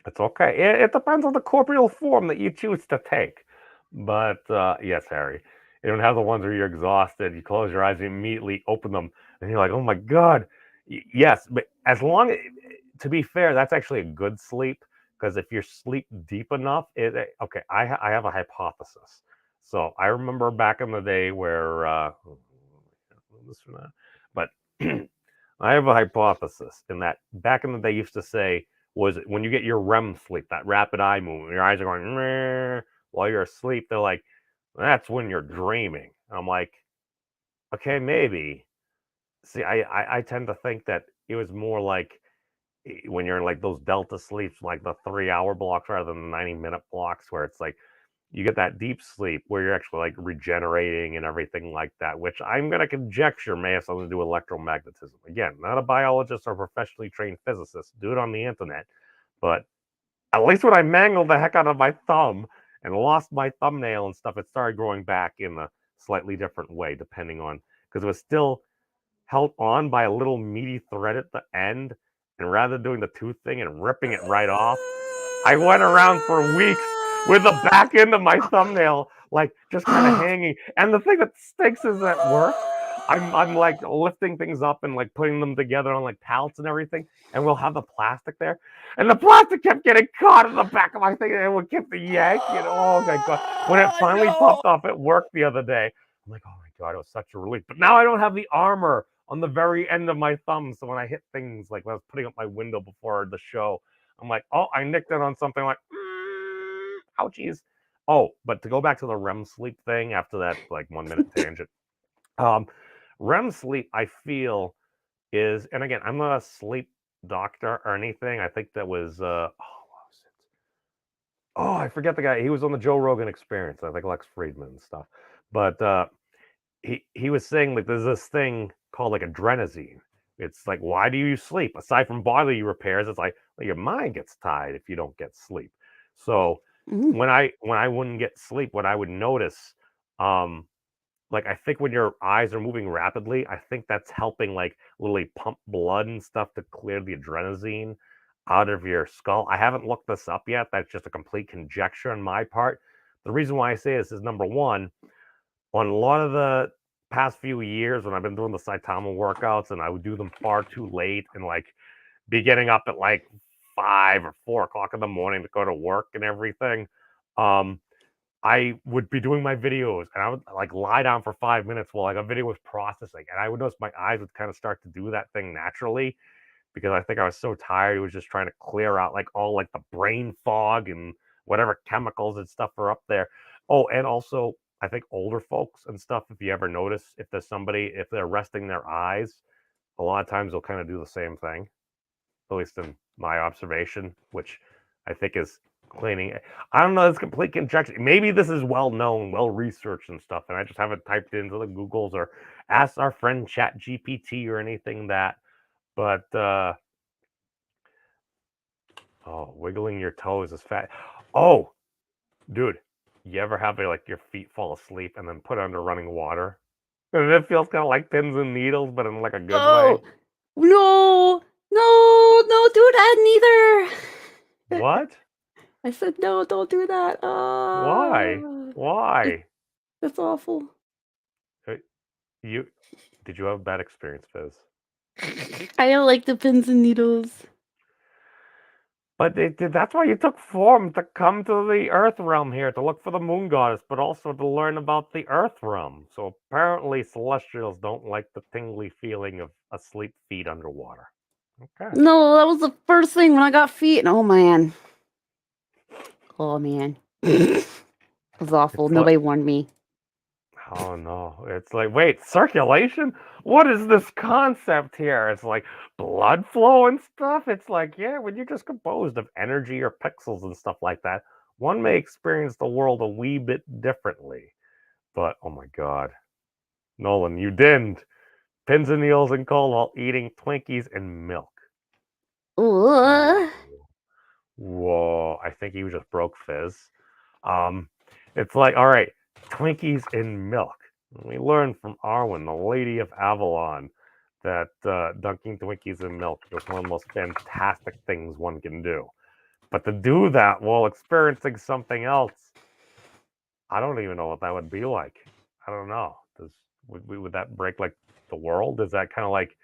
It's okay. It depends on the corporeal form that you choose to take. But yes, Harry, you don't have the ones where you're exhausted. You close your eyes, you immediately open them, and you're like, "Oh my god!" Yes, but as long as, to be fair, that's actually a good sleep because if you sleep deep enough, okay. I have a hypothesis. So I remember back in the day where, but I have a hypothesis in that back in the day used to say was when you get your REM sleep, that rapid eye movement, your eyes are going "Meh," while you're asleep. They're like, that's when you're dreaming. I'm like, okay, maybe. See, I tend to think that it was more like when you're in like those delta sleeps, like the 3 hour blocks rather than the 90-minute blocks, where it's like you get that deep sleep where you're actually like regenerating and everything like that, which I'm going to conjecture may have something to do with electromagnetism. Again, not a biologist or professionally trained physicist. Do it on the internet. But at least when I mangled the heck out of my thumb and lost my thumbnail and stuff, it started growing back in a slightly different way, depending on, because it was still held on by a little meaty thread at the end. And rather than doing the tooth thing and ripping it right off, I went around for weeks with the back end of my thumbnail, like just kind of hanging. And the thing that stinks is at work, I'm like lifting things up and like putting them together on like pallets and everything, and we'll have the plastic there, and the plastic kept getting caught in the back of my thing, and it would keep the yanking. Oh my god! When it finally popped off at work the other day, I'm like, oh my god, it was such a relief. But now I don't have the armor on the very end of my thumb, so when I hit things like when I was putting up my window before the show, I'm like, oh, I nicked it on something, like, ouchies. Oh, but to go back to the REM sleep thing after that, like 1 minute tangent. REM sleep, I feel, is, and again, I'm not a sleep doctor or anything. I think that was, what was it? Oh, I forget the guy. He was on the Joe Rogan Experience. I think Lex Friedman and stuff. But he was saying like there's this thing called like adrenaline. It's like, why do you sleep? Aside from bodily repairs, it's like well, your mind gets tired if you don't get sleep. So when I wouldn't get sleep, what I would notice, like I think when your eyes are moving rapidly, I think that's helping like literally pump blood and stuff to clear the adrenaline out of your skull. I haven't looked this up yet. That's just a complete conjecture on my part. The reason why I say this is number one, on a lot of the past few years when I've been doing the Saitama workouts and I would do them far too late and like be getting up at like 5 or 4 o'clock in the morning to go to work and everything. I would be doing my videos and I would like lie down for 5 minutes while like a video was processing, and I would notice my eyes would kind of start to do that thing naturally because I think I was so tired. It was just trying to clear out like all like the brain fog and whatever chemicals and stuff are up there. Oh, and also I think older folks and stuff, if you ever notice, if there's somebody, if they're resting their eyes, a lot of times they'll kind of do the same thing, at least in my observation, which I think is cleaning. I don't know, it's complete conjecture. Maybe this is well known, well researched and stuff, and I just haven't typed into the Googles or asked our friend Chat GPT or anything that. But wiggling your toes is fat. Oh, dude, you ever have like your feet fall asleep and then put under running water? And it feels kind of like pins and needles, but in like a good way. No, don't do that neither. What? I said no, don't do that. Why? Why? That's awful. Did you have a bad experience, Fyzz? I don't like the pins and needles. But that's why you took form, to come to the Earth realm here, to look for the moon goddess, but also to learn about the Earth realm. So apparently celestials don't like the tingly feeling of asleep feet underwater. Okay. No, that was the first thing when I got feet. And oh man. It was awful. Nobody warned me. Oh no, it's like, wait, circulation? What is this concept here? It's like blood flow and stuff. It's like, yeah, when you're just composed of energy or pixels and stuff like that, one may experience the world a wee bit differently. But oh my god, Nolan, you didn't. Pins and needles and cold while eating Twinkies and milk. Ooh. Whoa, I think you just broke Fyzz. It's like, all right, Twinkies in milk. We learned from Arwen, the Lady of Avalon, that dunking Twinkies in milk is one of the most fantastic things one can do. But to do that while experiencing something else, I don't even know what that would be like. I don't know. Would that break like the world? Is that kind of like,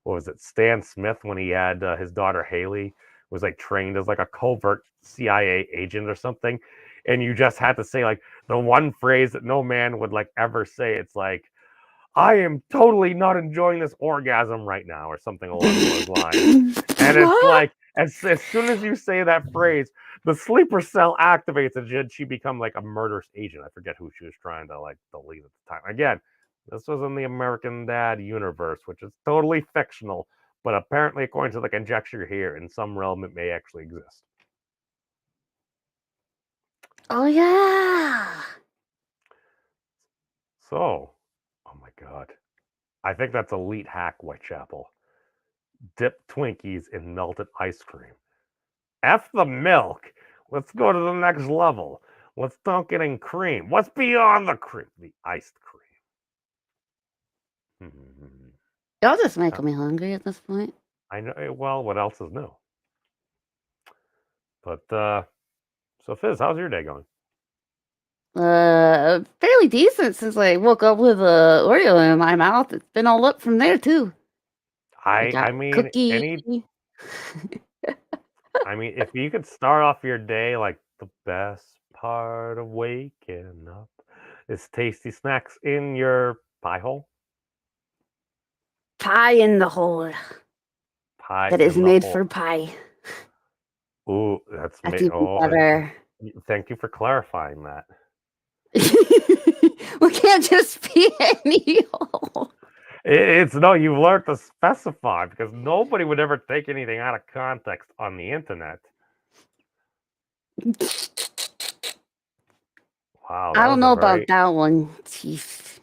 what was it, Stan Smith when he had his daughter Haley was like trained as like a covert CIA agent or something, and you just had to say like the one phrase that no man would like ever say. It's like, I am totally not enjoying this orgasm right now, or something along those lines. And it's like, as soon as you say that phrase, the sleeper cell activates and she become like a murderous agent. I forget who she was trying to like delete at the time. Again, this was in the American Dad universe, which is totally fictional, but apparently, according to the conjecture here, in some realm, it may actually exist. Oh yeah. So, oh my God. I think that's elite hack, Whitechapel. Dip Twinkies in melted ice cream. F the milk. Let's go to the next level. Let's dunk it in cream. What's beyond the cream? The iced cream. Y'all just making me hungry at this point. I know. Well, what else is new? But, so Fizz, how's your day going? Fairly decent since I woke up with a Oreo in my mouth. It's been all up from there too. I mean, cookie. I mean, if you could start off your day like the best part of waking up is tasty snacks in your pie hole. Pie in the hole. Pie that is in the made hole. for pie. Ooh, that's That's made. even Oh, better. thank you for clarifying that. We can't just be any hole. It's no, you've learned to specify because nobody would ever take anything out of context on the internet. Wow, I don't know about that one. Jeez.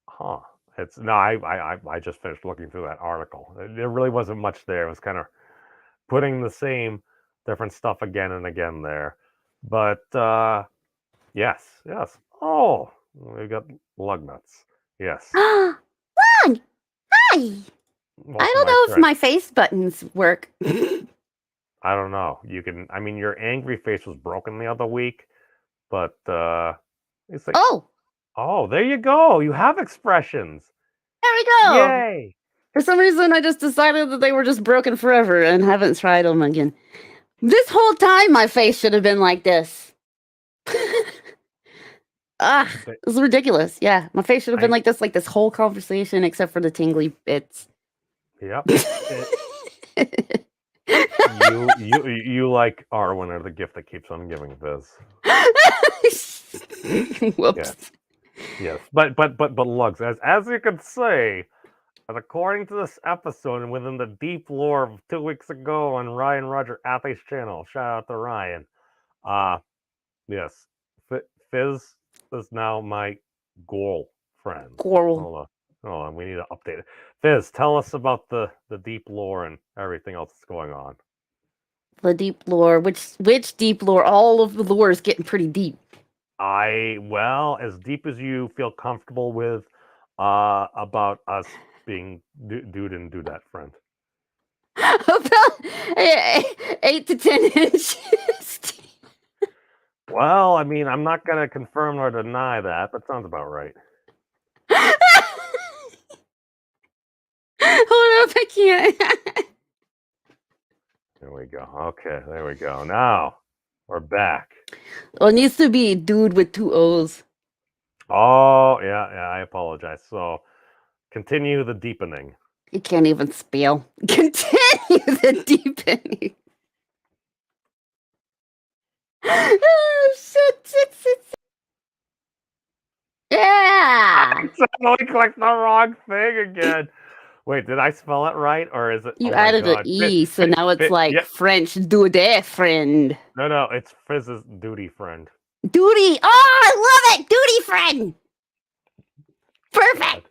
Huh. It's no, I just finished looking through that article. There really wasn't much there. It was kind of putting the same different stuff again and again there. But yes. Oh, we got lug nuts. Yes. Hi. I don't know if my face buttons work. I don't know. You can. I mean, your angry face was broken the other week, but it's like, oh, there you go. You have expressions. There we go. Yay! For some reason, I just decided that they were just broken forever and haven't tried them again. This whole time, my face should have been like this. It's ridiculous. Yeah, my face should have been like this whole conversation, except for the tingly bits. Yep. You like Arwen are the gift that keeps on giving, Fizz. Whoops. Yes. But Lugs, as you can say, and according to this episode and within the deep lore of 2 weeks ago on Ryan Roger Athlete's channel, shout out to Ryan. Yes, Fizz is now my girlfriend. Hold on, we need to update it. Fizz, tell us about the deep lore and everything else that's going on. The deep lore, which deep lore? All of the lore is getting pretty deep. Well, as deep as you feel comfortable with about us being dude and dudette friend. About 8 to 10 inches. Well, I mean, I'm not gonna confirm or deny that. That sounds about right. Hold up, I can't. There we go. Okay, there we go. Now we're back. Well, it needs to be dude with 2 O's. Oh, yeah, I apologize. So, continue the deepening. You can't even spell. Continue the deepening. Oh, shit. Yeah! I clicked the wrong thing again. Wait, did I spell it right? Or is it... You added an E, so now it's like French dude friend. No, it's Fizz's duty friend. Duty! Oh, I love it! Duty friend! Perfect!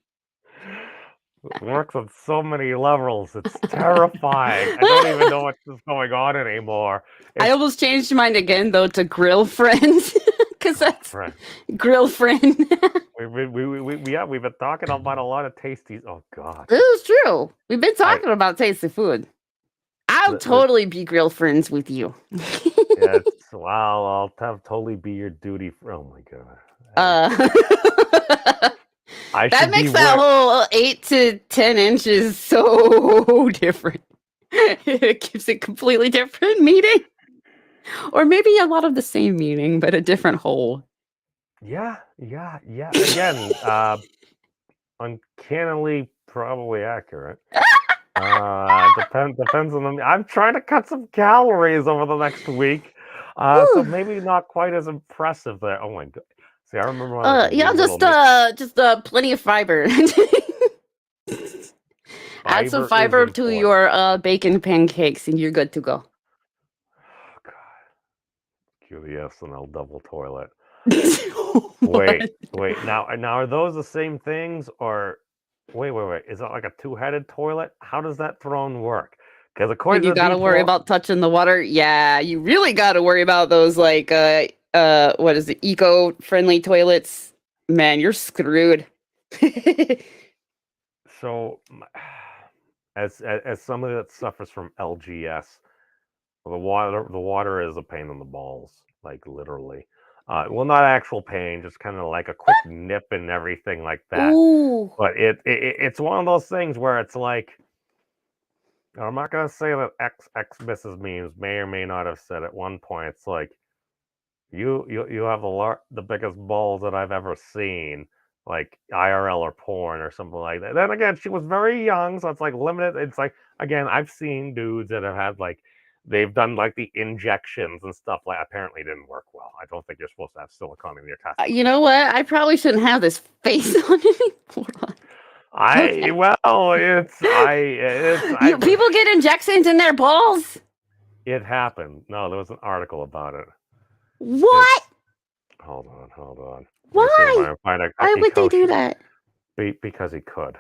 It works on so many levels. It's terrifying. I don't even know what's going on anymore. I almost changed mine again, though, to grill friend. Because that's grill friend. We've been talking about a lot of tasties. Oh, God. This is true. We've been talking about tasty food. I I'll totally be grill friends with you. Yes, well, I'll totally be your duty. Oh my god. I That should makes be that whole 8 to 10 inches so different. It gives it completely different meaning. Or maybe a lot of the same meaning, but a different hole. Yeah. Again, uncannily probably accurate. Depends on the. I'm trying to cut some calories over the next week, so maybe not quite as impressive there. Oh my god! See, I remember when I was a Yeah, wee little meat. just plenty of fiber. Add some Fiber is fiber to important. your bacon pancakes, and you're good to go. Oh god! Cue the SNL double toilet. What? Wait. Now are those the same things or? Wait. Is it like a two-headed toilet? How does that throne work? Because When according you to gotta worry about touching the water, yeah, you really gotta worry about those like what is it, eco-friendly toilets. Man, you're screwed. So, as somebody that suffers from LGS, the water is a pain in the balls, like literally. Well, not actual pain, just kind of like a quick nip and everything like that. Ooh. But it's one of those things where it's like, I'm not gonna say that X Mrs. Memes may or may not have said at one point. It's like you have the biggest balls that I've ever seen, like IRL or porn or something like that. Then again, she was very young, so it's like limited. It's like, again, I've seen dudes that have had like they've done like the injections and stuff. Like apparently didn't work well. I don't think you're supposed to have silicone in your testicles. You know what? I probably shouldn't have this face on anymore. People get injections in their balls. It happened. No, there was an article about it. What? Hold on. Why? Why would they do that? Because he could.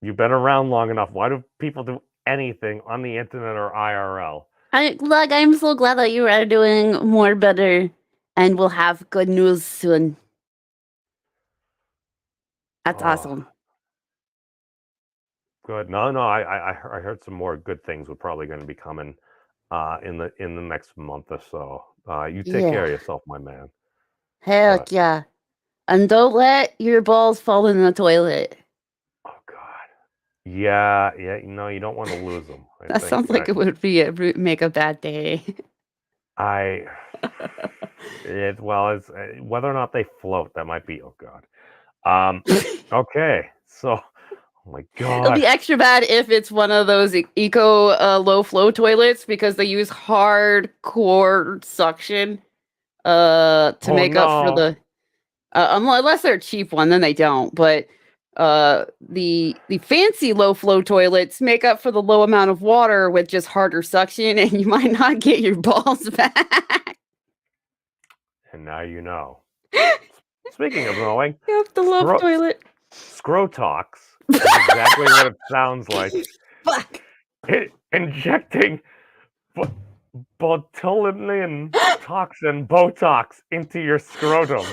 You've been around long enough. Why do people do anything on the internet or IRL? I'm so glad that you are doing more better, and we'll have good news soon. That's awesome. Good. No. I heard some more good things were probably going to be coming in the next month or so. You take care of yourself, my man. Heck yeah. And don't let your balls fall in the toilet. Oh God. Yeah. No, you don't want to lose them. That sounds like it would make a bad day. It's whether or not they float. That might be. Oh God. Okay. So. Oh my God. It'll be extra bad if it's one of those eco low flow toilets because they use hardcore suction to make up for the unless they're a cheap one, then they don't. But the fancy low flow toilets make up for the low amount of water with just harder suction, and you might not get your balls back. And now you know. Speaking of knowing, the love toilet. Scrotox is exactly what it sounds like. Fuck. Injecting botulinum toxin, Botox, into your scrotum.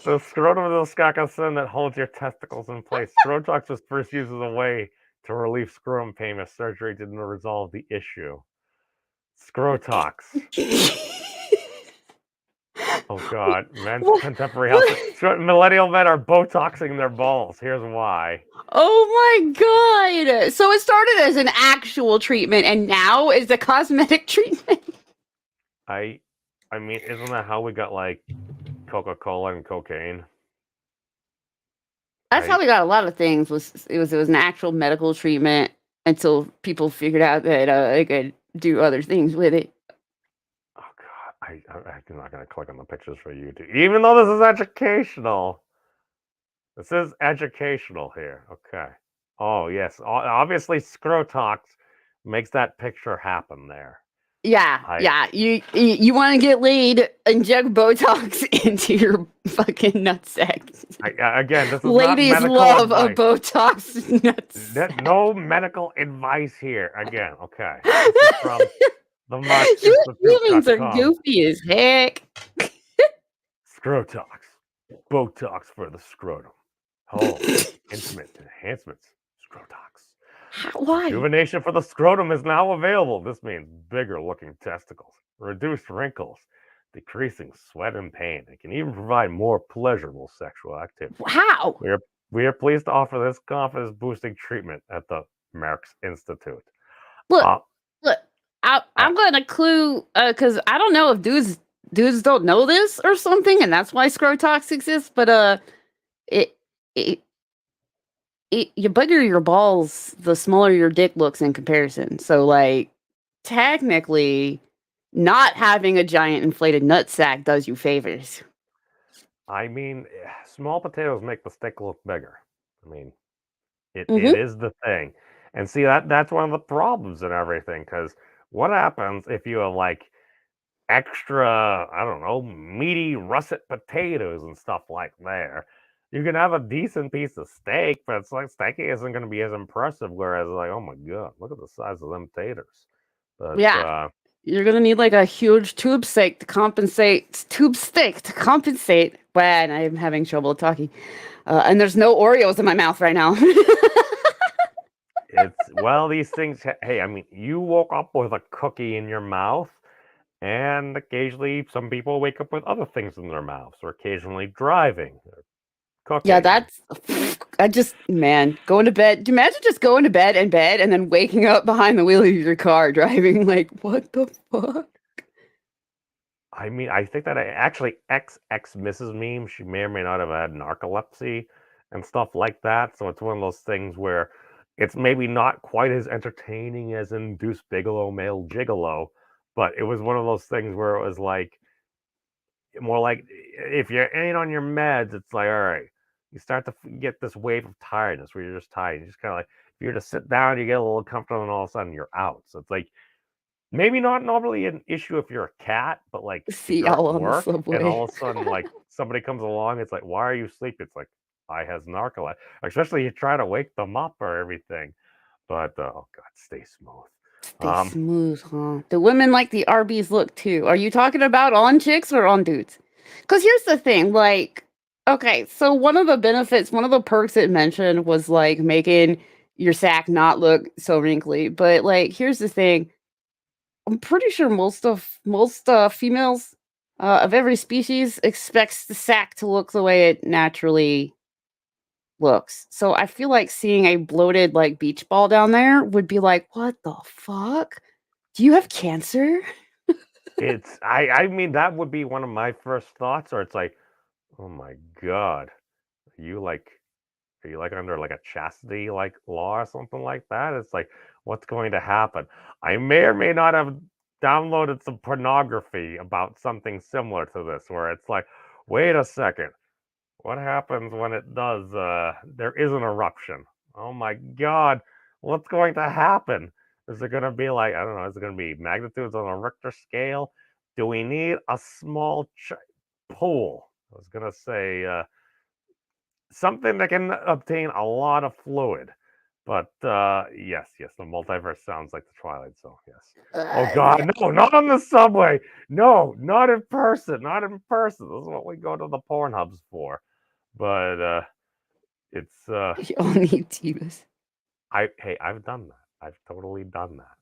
The scrotum is the scacocin that holds your testicles in place. Scrotox was first used as a way to relieve scrotum pain if surgery didn't resolve the issue. Scrotox. Oh God, men's contemporary health. Millennial men are Botoxing their balls. Here's why. Oh my God. So it started as an actual treatment and now is a cosmetic treatment. I mean, isn't that how we got like Coca-Cola and cocaine? That's how we got a lot of things. It was an actual medical treatment until people figured out that they could do other things with it. Oh God, I'm not gonna click on the pictures for YouTube, even though this is educational. This is educational here. Okay. Oh yes, obviously Scrotox makes that picture happen there. Yeah. You want to get laid? Inject Botox into your fucking nutsack. Again, this is ladies not medical love advice. a Botox nutsack. No medical advice here. Again, okay. This is from the Humans are goofy as heck. Scrotox, Botox for the scrotum. Oh, intimate enhancements. Scrotox. Why? Rejuvenation for the scrotum is now available. This means bigger looking testicles, reduced wrinkles, decreasing sweat and pain. It can even provide more pleasurable sexual activity. How? We are pleased to offer this confidence boosting treatment at the Merck's Institute. Look, I'm gonna clue because I don't know if dudes don't know this or something, and that's why Scrotox exists. But you bigger your balls, the smaller your dick looks in comparison. So, like, technically, not having a giant inflated nutsack does you favors. I mean, small potatoes make the stick look bigger. I mean, it Mhm. is the thing. And see, that's one of the problems and everything, because what happens if you have, like, extra, I don't know, meaty russet potatoes and stuff like there? You can have a decent piece of steak, but it's like steak isn't going to be as impressive, whereas, like, oh my God, look at the size of them taters. But, Yeah. You're gonna need like a huge tube steak to compensate. But I'm having trouble talking, and there's no Oreos in my mouth right now. well, these things. Hey, I mean, you woke up with a cookie in your mouth, and occasionally some people wake up with other things in their mouths, or occasionally driving, or cooking. Yeah, that's. Going to bed. Imagine just going to bed and then waking up behind the wheel of your car driving. Like, what the fuck? I mean, I think that actually Mrs. Meme, she may or may not have had narcolepsy and stuff like that. So it's one of those things where it's maybe not quite as entertaining as in Deuce Bigelow, Male Gigolo, but it was one of those things where it was like, more like if you're in on your meds, it's like, all right, you start to get this wave of tiredness where you're just tired. You just kind of like, if you're to sit down, you get a little comfortable, and all of a sudden you're out. So it's like, maybe not normally an issue if you're a cat, but like if See you're at y'all on the work subway. and all of a sudden like somebody comes along, it's like, why are you asleep? It's like, I has narcolepsy. Especially you try to wake them up or everything. But oh God, stay smooth. Stay smooth, huh? Do women like the Arby's look too? Are you talking about on chicks or on dudes? Because here's the thing, like, okay, so one of the benefits, one of the perks it mentioned was like making your sack not look so wrinkly. But like, here's the thing. I'm pretty sure most females of every species expects the sack to look the way it naturally looks. So I feel like seeing a bloated like beach ball down there would be like, what the fuck? Do you have cancer? It's I mean, that would be one of my first thoughts, or it's like, oh my God, are you like under like a chastity like law or something like that? It's like, what's going to happen? I may or may not have downloaded some pornography about something similar to this, where it's like, wait a second, what happens when it does there is an eruption? Oh my God, what's going to happen? Is it going to be like, I don't know, is it going to be magnitudes on a Richter scale? Do we need a small pool? I was going to say something that can obtain a lot of fluid. But yes, the multiverse sounds like the Twilight Zone, yes. Oh God, no, not on the subway. No, not in person. Not in person. This is what we go to the porn hubs for. But it's You all need Tebas. I've done that. I've totally done that.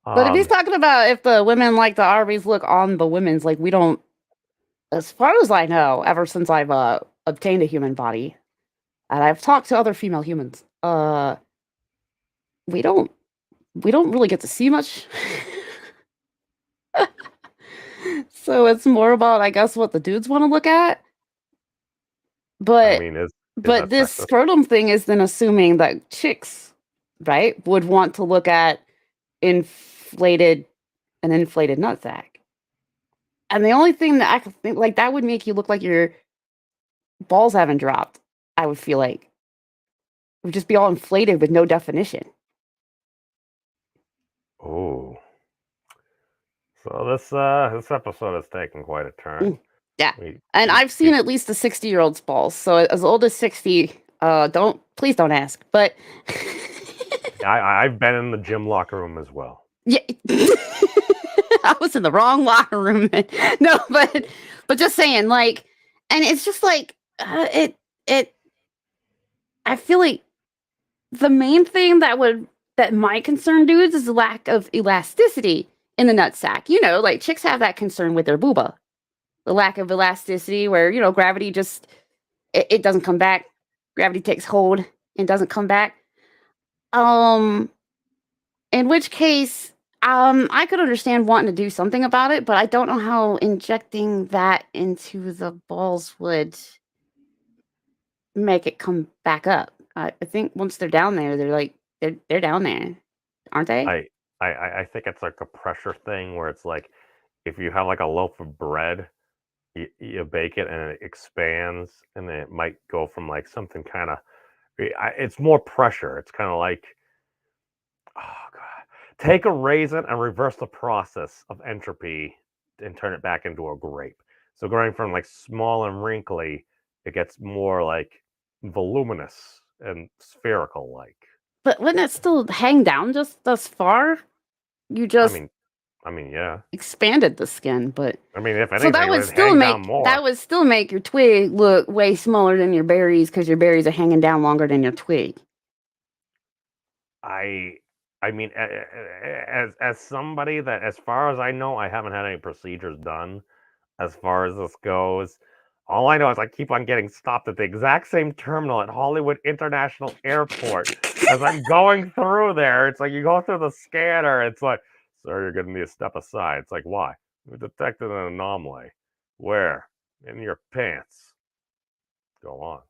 But if he's talking about if the women like the Arby's look on the women's, like we don't, as far as I know, ever since I've obtained a human body, and I've talked to other female humans, we don't really get to see much. So it's more about, I guess, what the dudes want to look at. But I mean, but this scrotum thing is then assuming that chicks, right, would want to look at an inflated nutsack. And the only thing that I could think, like, that would make you look like your balls haven't dropped, I would feel like. It would just be all inflated with no definition. Oh. So this episode has taken quite a turn. Yeah. And I've seen at least a 60-year-old's balls. So as old as 60, please don't ask. But I've been in the gym locker room as well. Yeah. I was in the wrong locker room. No, but just saying, like, and it's just like I feel like the main thing that would that might concern dudes is the lack of elasticity in the nutsack. You know, like chicks have that concern with their booba. The lack of elasticity where, you know, gravity just, it doesn't come back. Gravity takes hold and doesn't come back. In which case, I could understand wanting to do something about it, but I don't know how injecting that into the balls would make it come back up. I think once they're down there, they're like they're down there, aren't they? I think it's like a pressure thing where it's like if you have like a loaf of bread, you bake it and it expands, and then it might go from like something kind of. It's more pressure. It's kind of like, oh god, take a raisin and reverse the process of entropy and turn it back into a grape. So going from like small and wrinkly, it gets more like voluminous and spherical like. But wouldn't it still hang down just thus far? You just I mean, yeah. expanded the skin, but I mean, if anything, so that would still make your twig look way smaller than your berries because your berries are hanging down longer than your twig. I mean, as somebody that, as far as I know, I haven't had any procedures done. As far as this goes, all I know is I keep on getting stopped at the exact same terminal at Hollywood International Airport as I'm going through there. It's like you go through the scanner. It's like, sir, you're going to need to step aside. It's like, why? We detected an anomaly. Where? In your pants. Go on.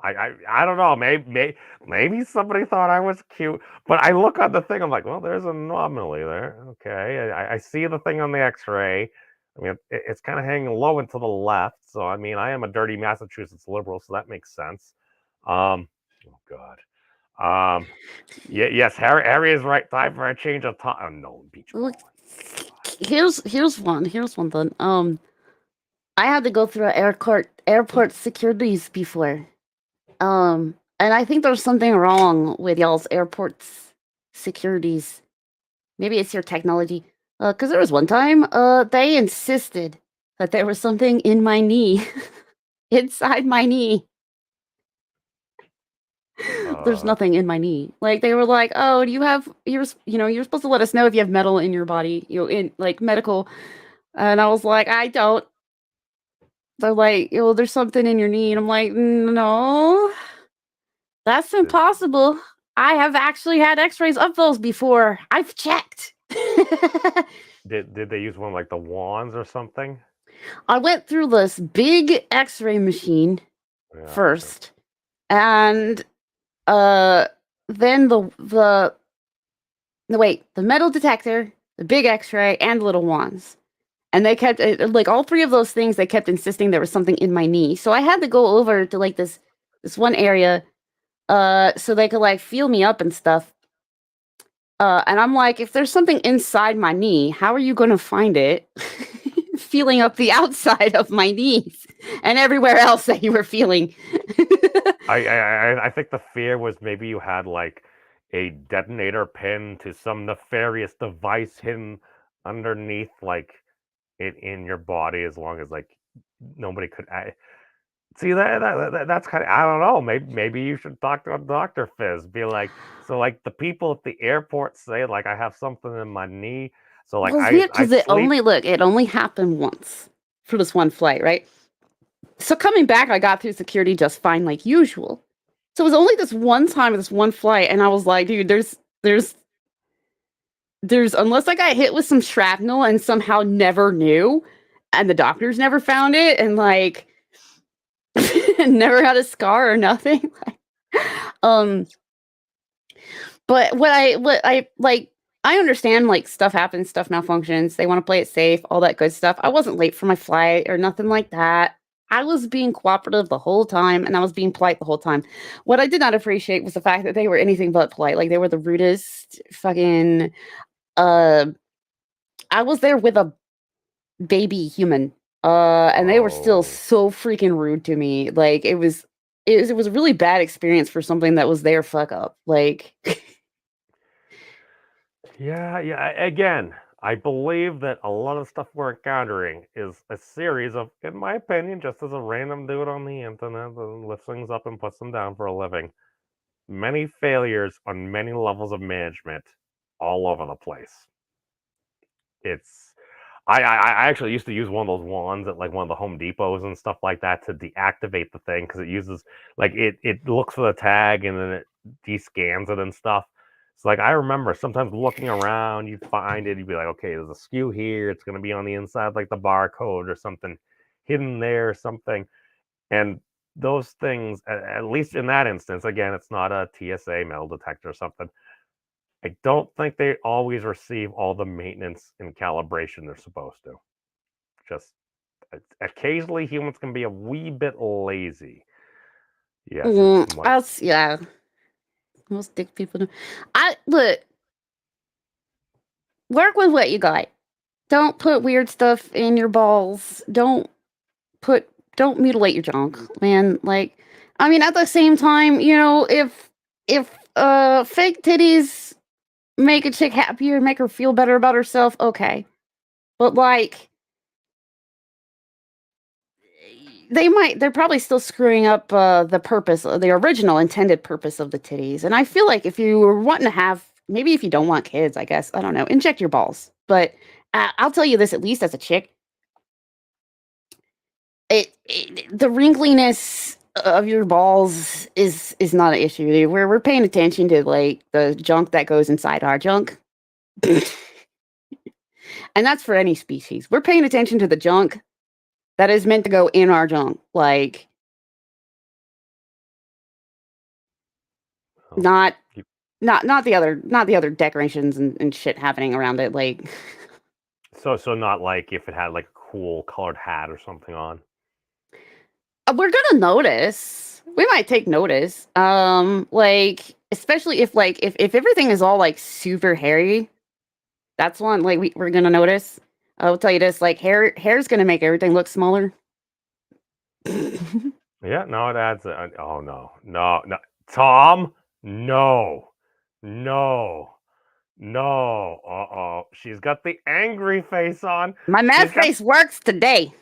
I don't know. Maybe somebody thought I was cute, but I look on the thing. I'm like, well, there's an anomaly there. Okay, I see the thing on the X-ray. I mean, it's kind of hanging low and to the left. So I mean, I am a dirty Massachusetts liberal, so that makes sense. Oh God. Yes, Harry is right. Time for a change of time. Oh, no, beach ball. Here's one then. I had to go through airport securities before. And I think there's something wrong with y'all's airport's securities. Maybe it's your technology. Because there was one time, they insisted that there was something in my knee, inside my knee. There's nothing in my knee. Like they were like, "Oh, do you have? You're supposed to let us know if you have metal in your body, in like medical." And I was like, "I don't." They're like, "Well, there's something in your knee," and I'm like, "No, that's impossible. I have actually had X-rays of those before. I've checked." Did they use one like the wands or something? I went through this big X-ray machine first, and then the metal detector, the big X-ray, and the little wands. And they kept like all three of those things. They kept insisting there was something in my knee, so I had to go over to like this one area, so they could like feel me up and stuff. And I'm like, if there's something inside my knee, how are you going to find it? Feeling up the outside of my knees and everywhere else that you were feeling. I think the fear was maybe you had like a detonator pin to some nefarious device hidden underneath, like in your body, as long as like nobody could. See that's kind of, I don't know. Maybe you should talk to a doctor, Fyzz. Be like, so like the people at the airport say like I have something in my knee. So like because it only happened once for this one flight, right? So coming back, I got through security just fine, like usual. So it was only this one time, this one flight, and I was like, dude, there's unless I got hit with some shrapnel and somehow never knew, and the doctors never found it, and like never had a scar or nothing. But what I like, I understand like stuff happens, stuff malfunctions. They want to play it safe, all that good stuff. I wasn't late for my flight or nothing like that. I was being cooperative the whole time, and I was being polite the whole time. What I did not appreciate was the fact that they were anything but polite. Like they were the rudest fucking. I was there with a baby human, and they were still so freaking rude to me. Like it was a really bad experience for something that was their fuck up. Like. Yeah. Again, I believe that a lot of stuff we're encountering is a series of, in my opinion, just as a random dude on the internet that lifts things up and puts them down for a living, many failures on many levels of management all over the place. It's I actually used to use one of those wands at like one of the Home Depots and stuff like that to deactivate the thing because it uses like it looks for the tag and then it descans it and stuff. It's like I remember sometimes looking around, you'd find it, you'd be like, okay, there's a skew here, it's gonna be on the inside like the barcode or something hidden there or something. And those things, at least in that instance, again, it's not a TSA metal detector or something. I don't think they always receive all the maintenance and calibration they're supposed to. Just occasionally humans can be a wee bit lazy. Yes, it's Yeah. Most dick people do. I look. Work with what you got. Don't put weird stuff in your balls. Don't mutilate your junk, man. Like, I mean, at the same time, you know, if fake titties make a chick happier, make her feel better about herself, okay. But like, they're probably still screwing up the purpose, the original intended purpose of the titties. And I feel like if you were wanting to have, maybe if you don't want kids, I guess, I don't know, inject your balls. But I'll tell you this, at least as a chick, the wrinkliness of your balls is not an issue. We're paying attention to like the junk that goes inside our junk. And that's for any species. We're paying attention to the junk that is meant to go in our junk. Like not the other decorations and shit happening around it. Like so not like if it had like a cool colored hat or something on. We're gonna notice. We might take notice. Like especially if everything is all like super hairy, that's one like we're gonna notice. I'll tell you this: like hair's gonna make everything look smaller. Yeah, no, it adds. Oh no, Tom, no. She's got the angry face on. My mad face works today.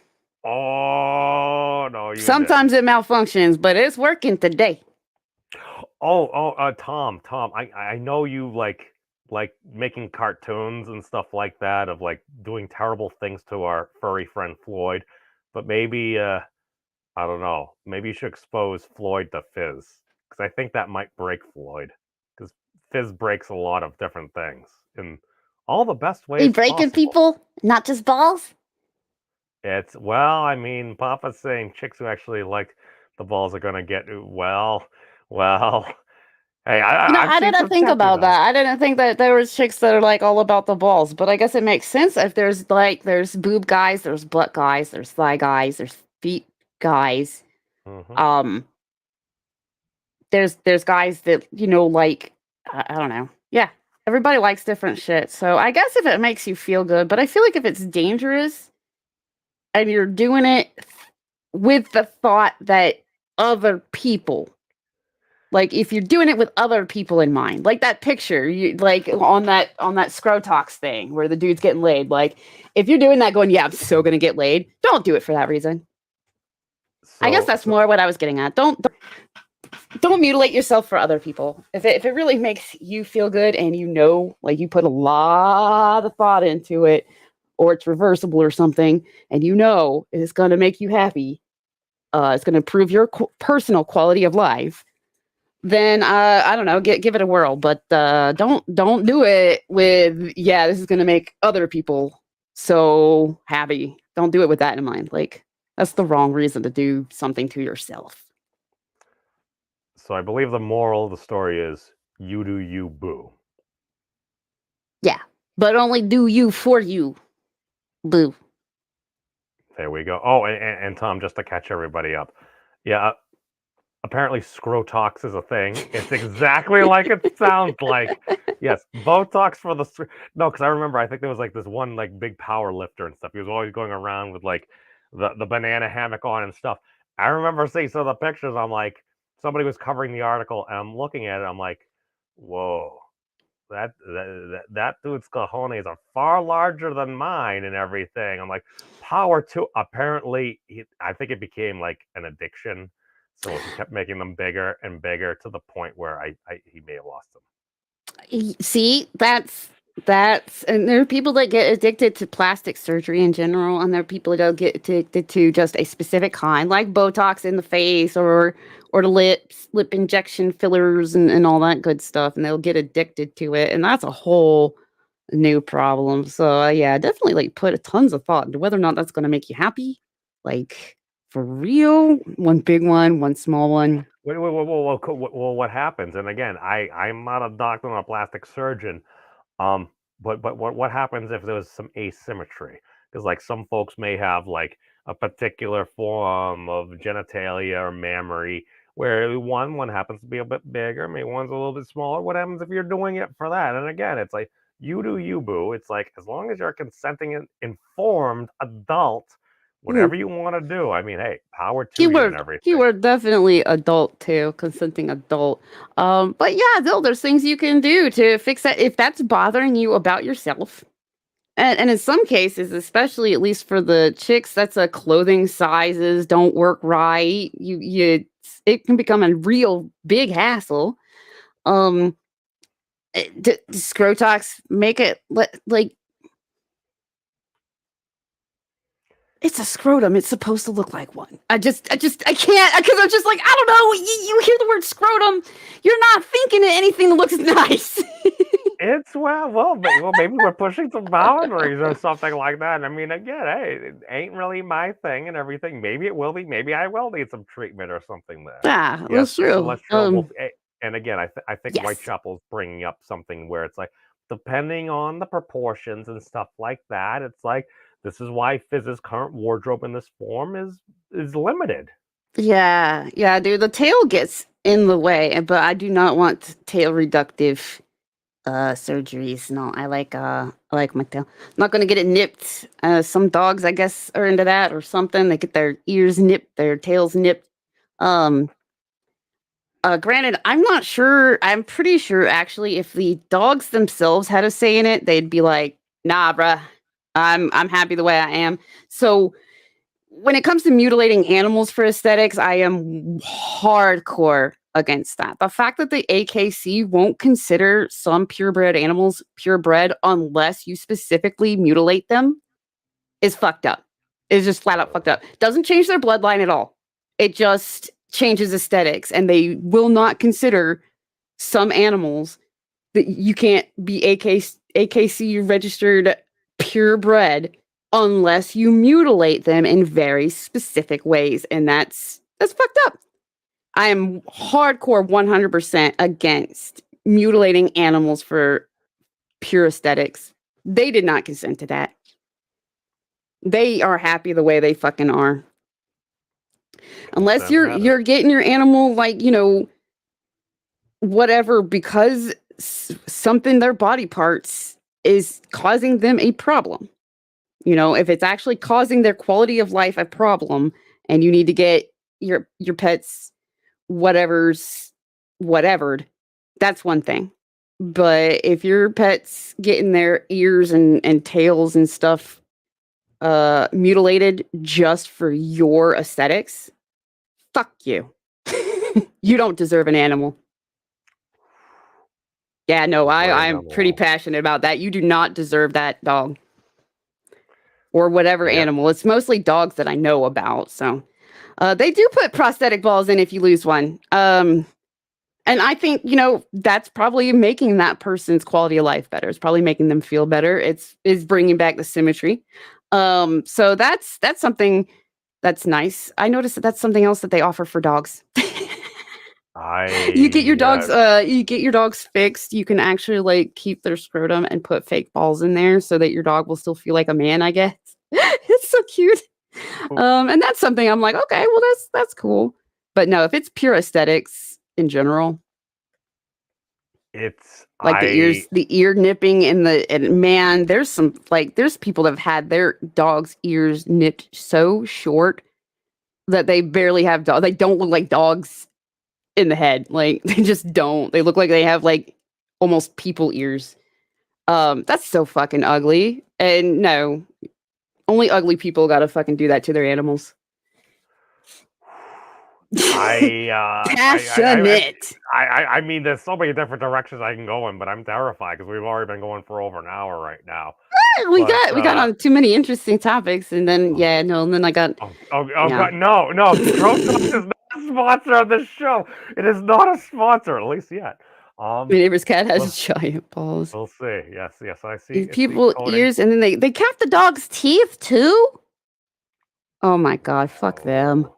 Oh no! Sometimes it malfunctions, but it's working today. Tom, I know you like making cartoons and stuff like that of like doing terrible things to our furry friend Floyd, but maybe I don't know. Maybe you should expose Floyd to Fyzz because I think that might break Floyd because Fyzz breaks a lot of different things in all the best ways. He breaking people, not just balls. It's I mean, Papa's saying chicks who actually like the balls are gonna get well. Hey, I didn't think about that. I didn't think that there was chicks that are like all about the balls, but I guess it makes sense if there's boob guys, there's butt guys, there's thigh guys, there's feet guys. Mm-hmm. There's guys that like I don't know. Yeah, everybody likes different shit. So I guess if it makes you feel good, but I feel like if it's dangerous and you're doing it with the thought that other people. Like if you're doing it with other people in mind, like that picture, you like on that Scrotox thing where the dude's getting laid. Like if you're doing that, going, yeah, I'm so gonna get laid. Don't do it for that reason. I guess that's more what I was getting at. Don't mutilate yourself for other people. If it really makes you feel good and like you put a lot of thought into it, or it's reversible or something, and it's gonna make you happy. It's gonna improve your personal quality of life. Then I don't know, give it a whirl, but don't do it with this is gonna make other people so happy. Don't do it with that in mind. Like that's the wrong reason to do something to yourself. So I believe the moral of the story is you do you, boo. Yeah, but only do you for you, boo. There we go. Oh, and Tom, just to catch everybody up, yeah. Apparently, Scrotox is a thing. It's exactly like it sounds like. Yes, Botox for the no, because I remember I think there was like this one like big power lifter and stuff. He was always going around with like the banana hammock on and stuff. I remember seeing some of the pictures. I'm like, somebody was covering the article, and I'm looking at it. I'm like, whoa, that dude's cojones are far larger than mine and everything. I'm like, power to. Apparently, I think it became like an addiction. So he kept making them bigger and bigger to the point where he may have lost them. See, that's and there are people that get addicted to plastic surgery in general, and there are people that get addicted to just a specific kind, like Botox in the face or the lip injection fillers and all that good stuff, and they'll get addicted to it, and that's a whole new problem. So yeah, definitely like put tons of thought into whether or not that's going to make you happy, like for real. One big one, one small one. Wait, what happens? And again, I'm not a doctor, I'm a plastic surgeon. But what happens if there was some asymmetry? Because like some folks may have like a particular form of genitalia or mammary where one happens to be a bit bigger, maybe one's a little bit smaller. What happens if you're doing it for that? And again, it's like you do you, boo. It's like as long as you're a consenting and informed adult, whatever you want to do. I mean, hey, power to you and everything. Keyword definitely adult too, consenting adult. But yeah, there's things you can do to fix that if that's bothering you about yourself. And in some cases, especially at least for the chicks, that's a clothing sizes don't work right. It can become a real big hassle. Scrotox, make it like it's a scrotum. It's supposed to look like one. I can't, because I'm just like, I don't know. You hear the word scrotum, you're not thinking of anything that looks nice. It's well, maybe we're pushing some boundaries or something like that. I mean, again, hey, it ain't really my thing and everything. Maybe it will be. Maybe I will need some treatment or something there. Yeah, that's true. And again, I think Yes. Whitechapel's bringing up something where it's like, depending on the proportions and stuff like that, it's like, this is why Fyzz's current wardrobe in this form is limited. Yeah, dude. The tail gets in the way, but I do not want tail reductive surgeries. No, I like my tail. I'm not gonna get it nipped. Some dogs, I guess, are into that or something. They get their ears nipped, their tails nipped. Granted, I'm not sure. I'm pretty sure actually, if the dogs themselves had a say in it, they'd be like, "Nah, bruh, I'm happy the way I am." So when it comes to mutilating animals for aesthetics, I am hardcore against that. The fact that the AKC won't consider some purebred animals purebred unless you specifically mutilate them is fucked up. It's just flat out fucked up. Doesn't change their bloodline at all. It just changes aesthetics, and they will not consider some animals that you can't be AKC registered purebred unless you mutilate them in very specific ways, and that's fucked up. I am hardcore 100% against mutilating animals for pure aesthetics. They did not consent to that. They are happy the way they fucking are. Unless you're getting your animal like, whatever, because something, their body parts is causing them a problem. If it's actually causing their quality of life a problem, and you need to get your pets whatevered, that's one thing. But if your pet's getting their ears and tails and stuff mutilated just for your aesthetics, fuck you. You don't deserve an animal. Yeah, no, I'm pretty passionate about that. You do not deserve that dog. Or whatever animal. It's mostly dogs that I know about. So they do put prosthetic balls in if you lose one. And I think, that's probably making that person's quality of life better. It's probably making them feel better. It's bringing back the symmetry. So that's something that's nice. I noticed that's something else that they offer for dogs. You get your dogs fixed. You can actually like keep their scrotum and put fake balls in there so that your dog will still feel like a man, I guess. It's so cute. And that's something I'm like, okay, well that's cool. But no, if it's pure aesthetics in general, it's like the ear nipping and man, there's people that have had their dogs' ears nipped so short that they barely have dogs. They don't look like dogs in the head. Like they just don't. They look like they have like almost people ears. That's so fucking ugly. And no, only ugly people gotta fucking do that to their animals. Passionate. I mean, there's so many different directions I can go in, but I'm terrified because we've already been going for over an hour right now. We got on too many interesting topics, and then and then I got God, no, CoHost is not a sponsor of this show. It is not a sponsor, at least yet. My neighbor's cat has giant balls. We'll see. Yes, I see. People ears, and then they cap the dog's teeth too. Oh my god, fuck them.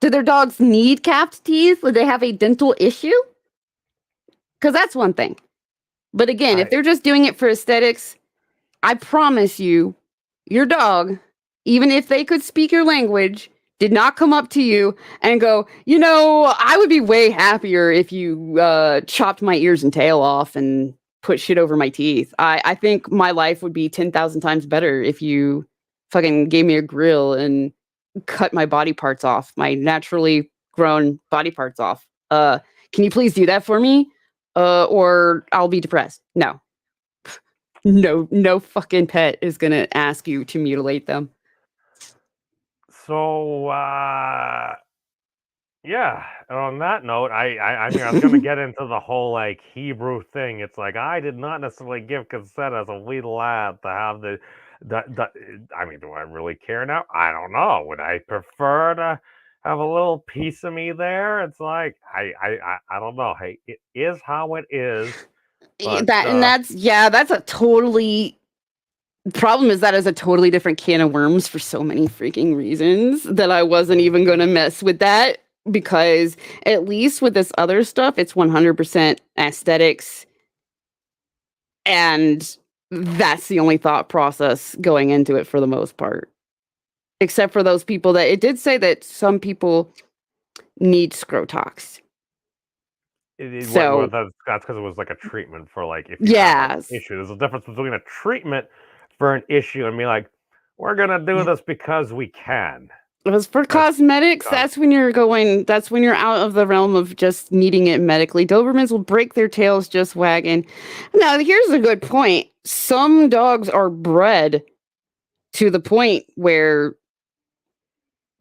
Do their dogs need capped teeth? Would they have a dental issue? Because that's one thing. But again, if they're just doing it for aesthetics, I promise you, your dog, even if they could speak your language, did not come up to you and go, I would be way happier if you chopped my ears and tail off and put shit over my teeth. I think my life would be 10,000 times better if you fucking gave me a grill and cut my body parts off, my naturally grown body parts off. Can you please do that for me? Or I'll be depressed. No fucking pet is gonna ask you to mutilate them. So, yeah. And on that note, I mean, I was gonna get into the whole like Hebrew thing. It's like I did not necessarily give consent as a wee lad to have the. I mean, do I really care now? I don't know. Would I prefer to have a little piece of me there? It's like I don't know. Hey, it is how it is. But, that's a totally. Problem is that is a totally different can of worms for so many freaking reasons that I wasn't even going to mess with that, because at least with this other stuff, it's 100% aesthetics, and that's the only thought process going into it for the most part, except for those people that it did say that some people need scrotox. That's because it was like a treatment for like if you have an issue. There's a difference between a treatment for an issue and be like, we're gonna do this because we can. It was for cosmetics. That's when you're out of the realm of just needing it medically. Dobermans will break their tails just wagging. Now, here's a good point. Some dogs are bred to the point where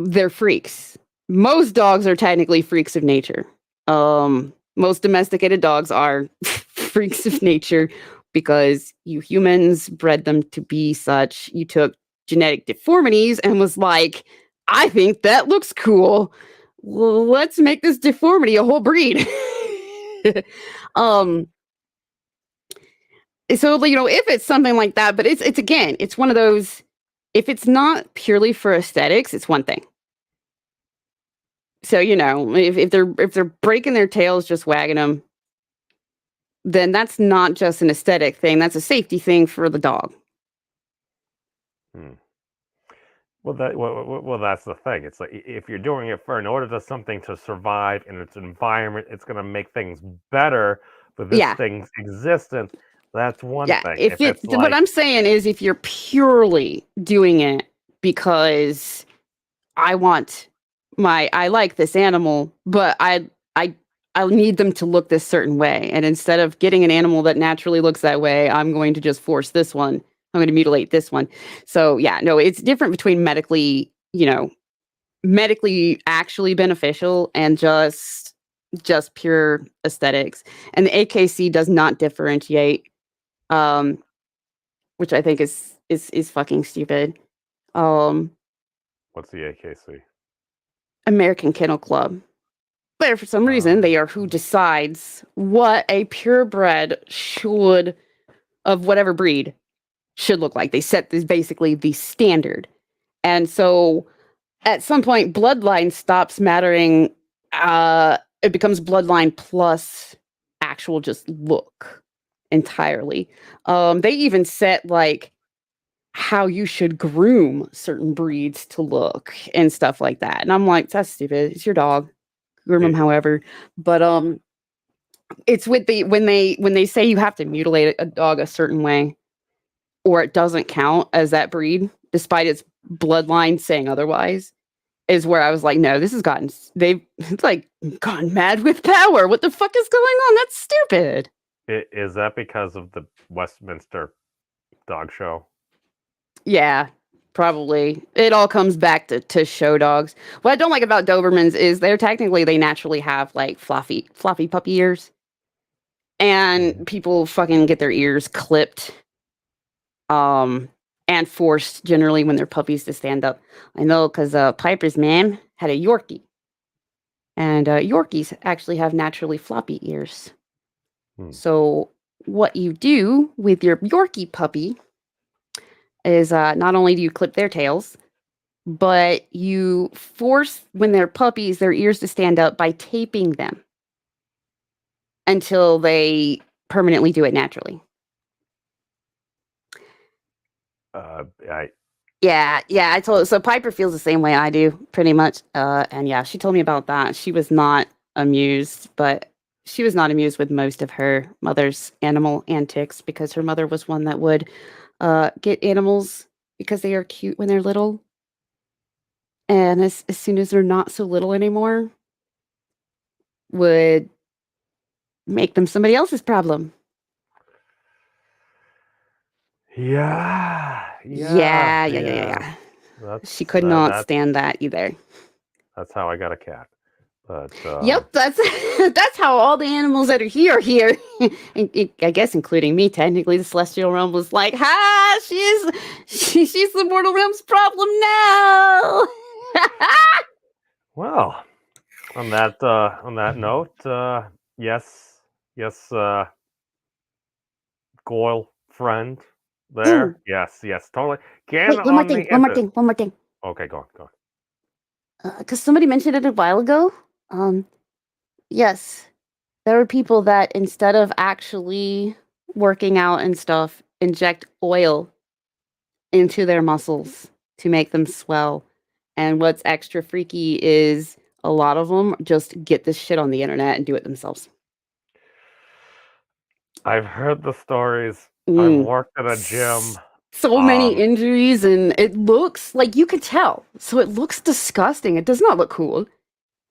they're freaks. Most dogs are technically freaks of nature. Most domesticated dogs are freaks of nature because you humans bred them to be such. You took genetic deformities and was like, I think that looks cool. Well, let's make this deformity a whole breed. So, if it's something like that, but it's one of those, if it's not purely for aesthetics, it's one thing. So, if they're breaking their tails, just wagging them, then that's not just an aesthetic thing. That's a safety thing for the dog. Well, that's the thing. It's like if you're doing it in order for something to survive in its environment, it's going to make things better for this thing's existence. That's one thing. What I'm saying is, if you're purely doing it because I like this animal, but I need them to look this certain way, and instead of getting an animal that naturally looks that way, I'm going to just force this one. I'm going to mutilate this one. So it's different between medically actually beneficial and just pure aesthetics. And the AKC does not differentiate, which I think is fucking stupid. What's the AKC? American Kennel Club. But for some reason, they are who decides what a purebred of whatever breed should look like. They set this basically the standard. And so at some point, bloodline stops mattering. It becomes bloodline plus actual just look entirely. They even set like how you should groom certain breeds to look and stuff like that. And I'm like, that's stupid. It's your dog. Groom them however. But it's with when they say you have to mutilate a dog a certain way, or it doesn't count as that breed, despite its bloodline saying otherwise, is where I was like, no, they've gone mad with power. What the fuck is going on? That's stupid. Is that because of the Westminster dog show? Yeah. Probably. It all comes back to show dogs. What I don't like about Dobermans is they naturally have like fluffy puppy ears. And people fucking get their ears clipped. And forced generally when they're puppies to stand up. I know because Piper's mom had a Yorkie. And Yorkies actually have naturally floppy ears. So what you do with your Yorkie puppy is not only do you clip their tails, but you force, when they're puppies, their ears to stand up by taping them until they permanently do it naturally. Yeah, I told. So Piper feels the same way I do, pretty much. And yeah, she told me about that. She was not amused, but she was not amused with most of her mother's animal antics because her mother was one that would get animals because they are cute when they're little. And as soon as they're not so little anymore, would make them somebody else's problem. Yeah. She could not stand that either. That's how I got a cat. But yep, that's how all the animals that are here are here. I guess including me. Technically, the Celestial Realm was like, "Ha, she's the Mortal Realm's problem now." Well, on that note, yes, Goyle friend there. Yes, totally. Wait, one more thing. Okay, go on. Because somebody mentioned it a while ago. Yes, there are people that instead of actually working out and stuff, inject oil into their muscles to make them swell. And what's extra freaky is a lot of them just get this shit on the internet and do it themselves. I've heard the stories. I've worked at a gym. So many injuries, and it looks like you could tell. So it looks disgusting. It does not look cool.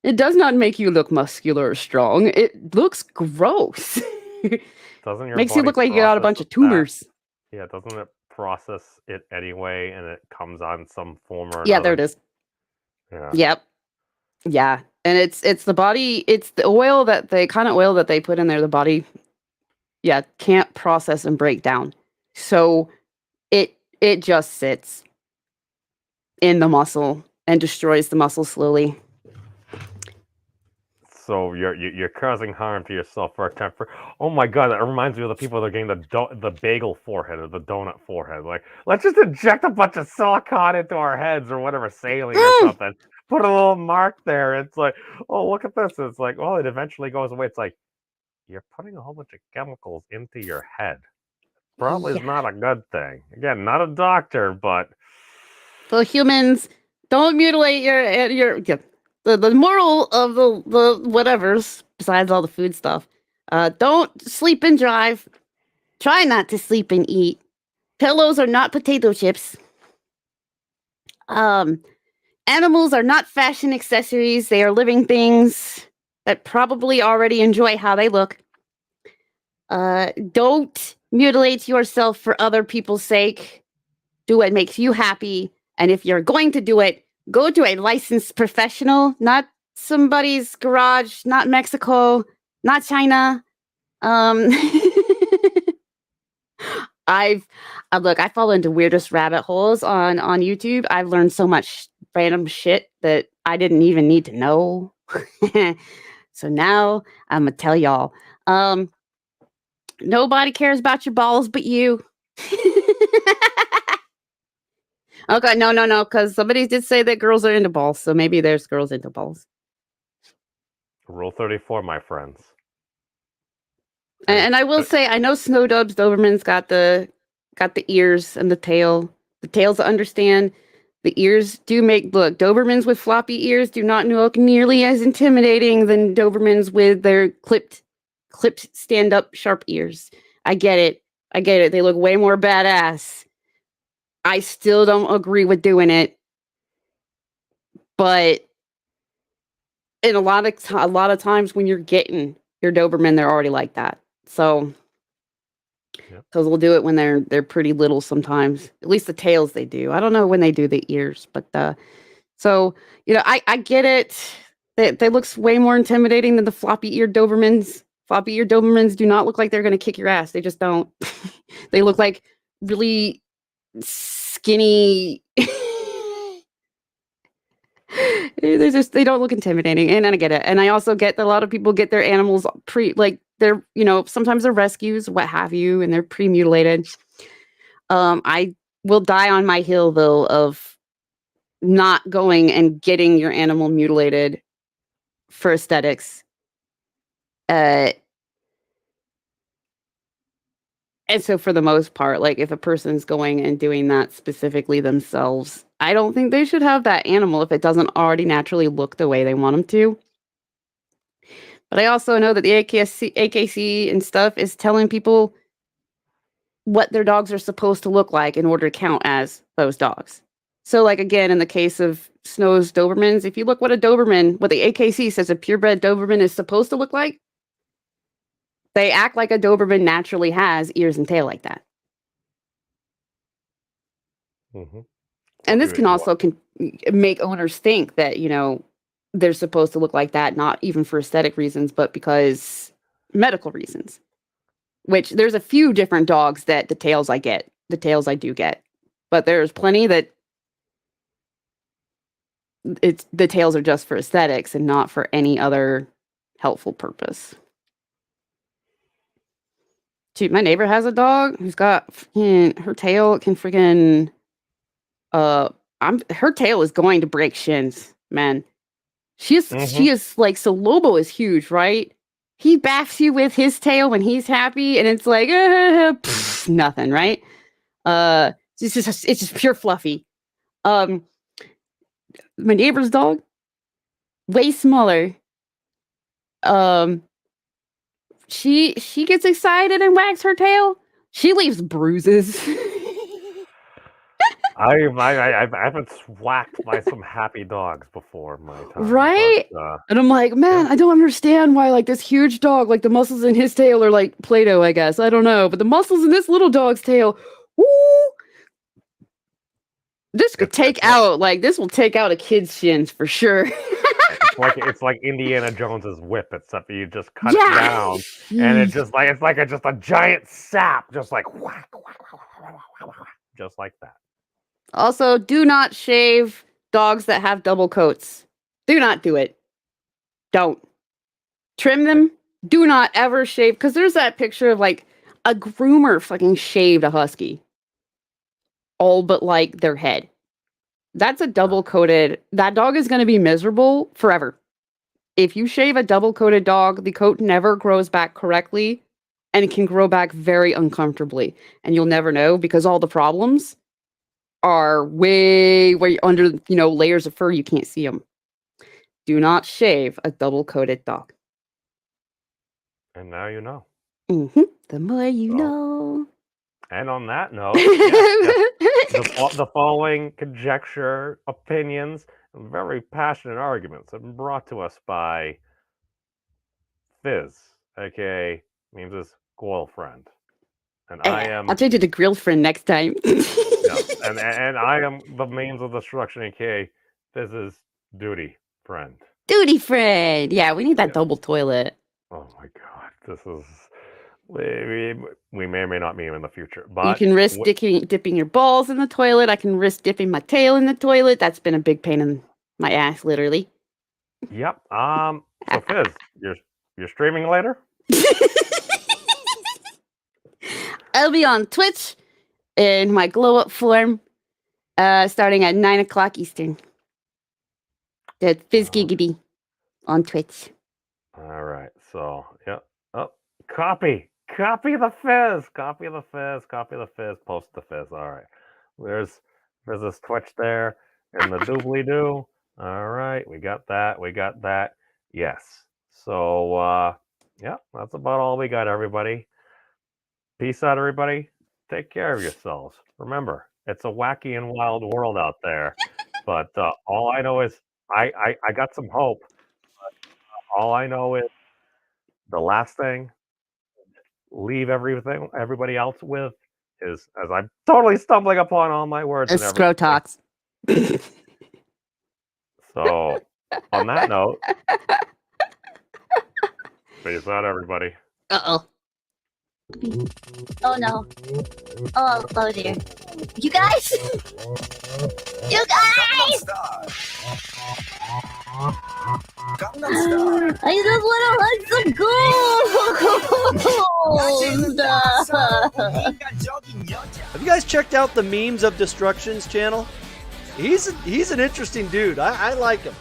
It does not make you look muscular or strong. It looks gross. Doesn't your makes you look like you got a bunch of tumors. Yeah, doesn't it process it anyway, and it comes on some form or Yeah, another? there it is. Yeah. Yep. Yeah, and it's the body. It's the oil that they put in there. The body, can't process and break down. So it just sits in the muscle and destroys the muscle slowly. So you're causing harm to yourself for a temper. Oh my god, that reminds me of the people that are getting the bagel forehead or the donut forehead. Like, let's just inject a bunch of silicone into our heads or whatever, saline or something. Put a little mark there. It's like, oh, look at this. It's like, well, it eventually goes away. It's like, you're putting a whole bunch of chemicals into your head. Probably is not a good thing. Again, not a doctor, but so humans, don't mutilate your the moral of the whatevers besides all the food stuff. Don't sleep and drive. Try not to sleep and eat. Pillows are not potato chips. Animals are not fashion accessories. They are living things that probably already enjoy how they look. Don't mutilate yourself for other people's sake. Do what makes you happy. And if you're going to do it, go to a licensed professional, not somebody's garage, not Mexico, not China. I fall into weirdest rabbit holes on YouTube. I've learned so much random shit that I didn't even need to know. So now I'm gonna tell y'all. Nobody cares about your balls but you. Okay, no, because somebody did say that girls are into balls, so maybe there's girls into balls. Rule 34, my friends. And I will say, I know Snowdub's Doberman's got the ears and the tail. The tails understand. The ears do look, Dobermans with floppy ears do not look nearly as intimidating than Dobermans with their clipped stand-up sharp ears. I get it. They look way more badass. I still don't agree with doing it. But in a lot of times when you're getting your Doberman, they're already like that. So Yep. Because we'll do it when they're pretty little sometimes. At least the tails they do. I don't know when they do the ears, but so I get it. They looks way more intimidating than the floppy-eared Dobermans. Floppy-eared Dobermans do not look like they're gonna kick your ass. They just don't. They look like really skinny. They don't look intimidating, and I get it. And I also get that a lot of people get their animals they're sometimes they're rescues, what have you, and they're pre-mutilated. I will die on my hill though of not going and getting your animal mutilated for aesthetics. And so for the most part, like if a person's going and doing that specifically themselves, I don't think they should have that animal if it doesn't already naturally look the way they want them to. But I also know that the AKC and stuff is telling people what their dogs are supposed to look like in order to count as those dogs. So like again, in the case of Snow's Dobermans, if you look what the AKC says a purebred Doberman is supposed to look like, they act like a Doberman naturally has ears and tail like that. Mm-hmm. And this can also make owners think that, they're supposed to look like that, not even for aesthetic reasons, but because medical reasons. Which there's a few different dogs that the tails I do get. But there's plenty that the tails are just for aesthetics and not for any other helpful purpose. Dude, my neighbor has a dog who's got her tail can freaking her tail is going to break shins, man. She is like, so Lobo is huge, right? He baffs you with his tail when he's happy, and it's like nothing, right? It's just pure fluffy. My neighbor's dog, way smaller. She gets excited and wags her tail. She leaves bruises. I've been whacked by some happy dogs before in my time. Right? But, and I'm like, man, I don't understand why like this huge dog, like the muscles in his tail are like Play-Doh, I guess. I don't know. But the muscles in this little dog's tail, woo! This will take out a kid's shins for sure. it's like Indiana Jones's whip, except you just cut it down, and it's just like a giant sap, just like whack, whack, whack, whack, whack, just like that. Also, do not shave dogs that have double coats. Do not do it. Don't. Trim them. Do not ever shave, because there's that picture of like a groomer fucking shaved a husky. All but like their head. That's a double coated. That dog is going to be miserable forever. If you shave a double coated dog, the coat never grows back correctly, and it can grow back very uncomfortably. And you'll never know because all the problems are way under, layers of fur. You can't see them. Do not shave a double coated dog. And now you know. The more you know. And on that note, the following conjecture, opinions, and very passionate arguments have been brought to us by Fyzz, aka Memes' girlfriend. And I'll change it to girlfriend next time. and I am the Memes of Destruction, aka Fyzz's duty friend. Duty friend. Yeah, we need that double toilet. Oh my god, this is. We may or may not meet him in the future, but you can risk dipping your balls in the toilet. I can risk dipping my tail in the toilet. That's been a big pain in my ass, literally. Yep. So Fyzz, you're streaming later? I'll be on Twitch in my glow up form, starting at 9:00 Eastern. The Fyzz Giggity on Twitch. All right. So copy the Fyzz. Copy the Fyzz. Post the Fyzz. All right. There's this Twitch there in the doobly doo. All right. We got that. Yes. So that's about all we got, everybody. Peace out, everybody. Take care of yourselves. Remember, it's a wacky and wild world out there. But all I know is I got some hope. But all I know is the last thing leave everybody else with is, as I'm totally stumbling upon all my words. It's and everything. Scrotox. So, on that note, peace out, everybody. Uh-oh. Oh no. Oh dear. You guys! You guys! I just want to hug some gold! Have you guys checked out the Memes of Destruction's channel? He's an interesting dude. I like him.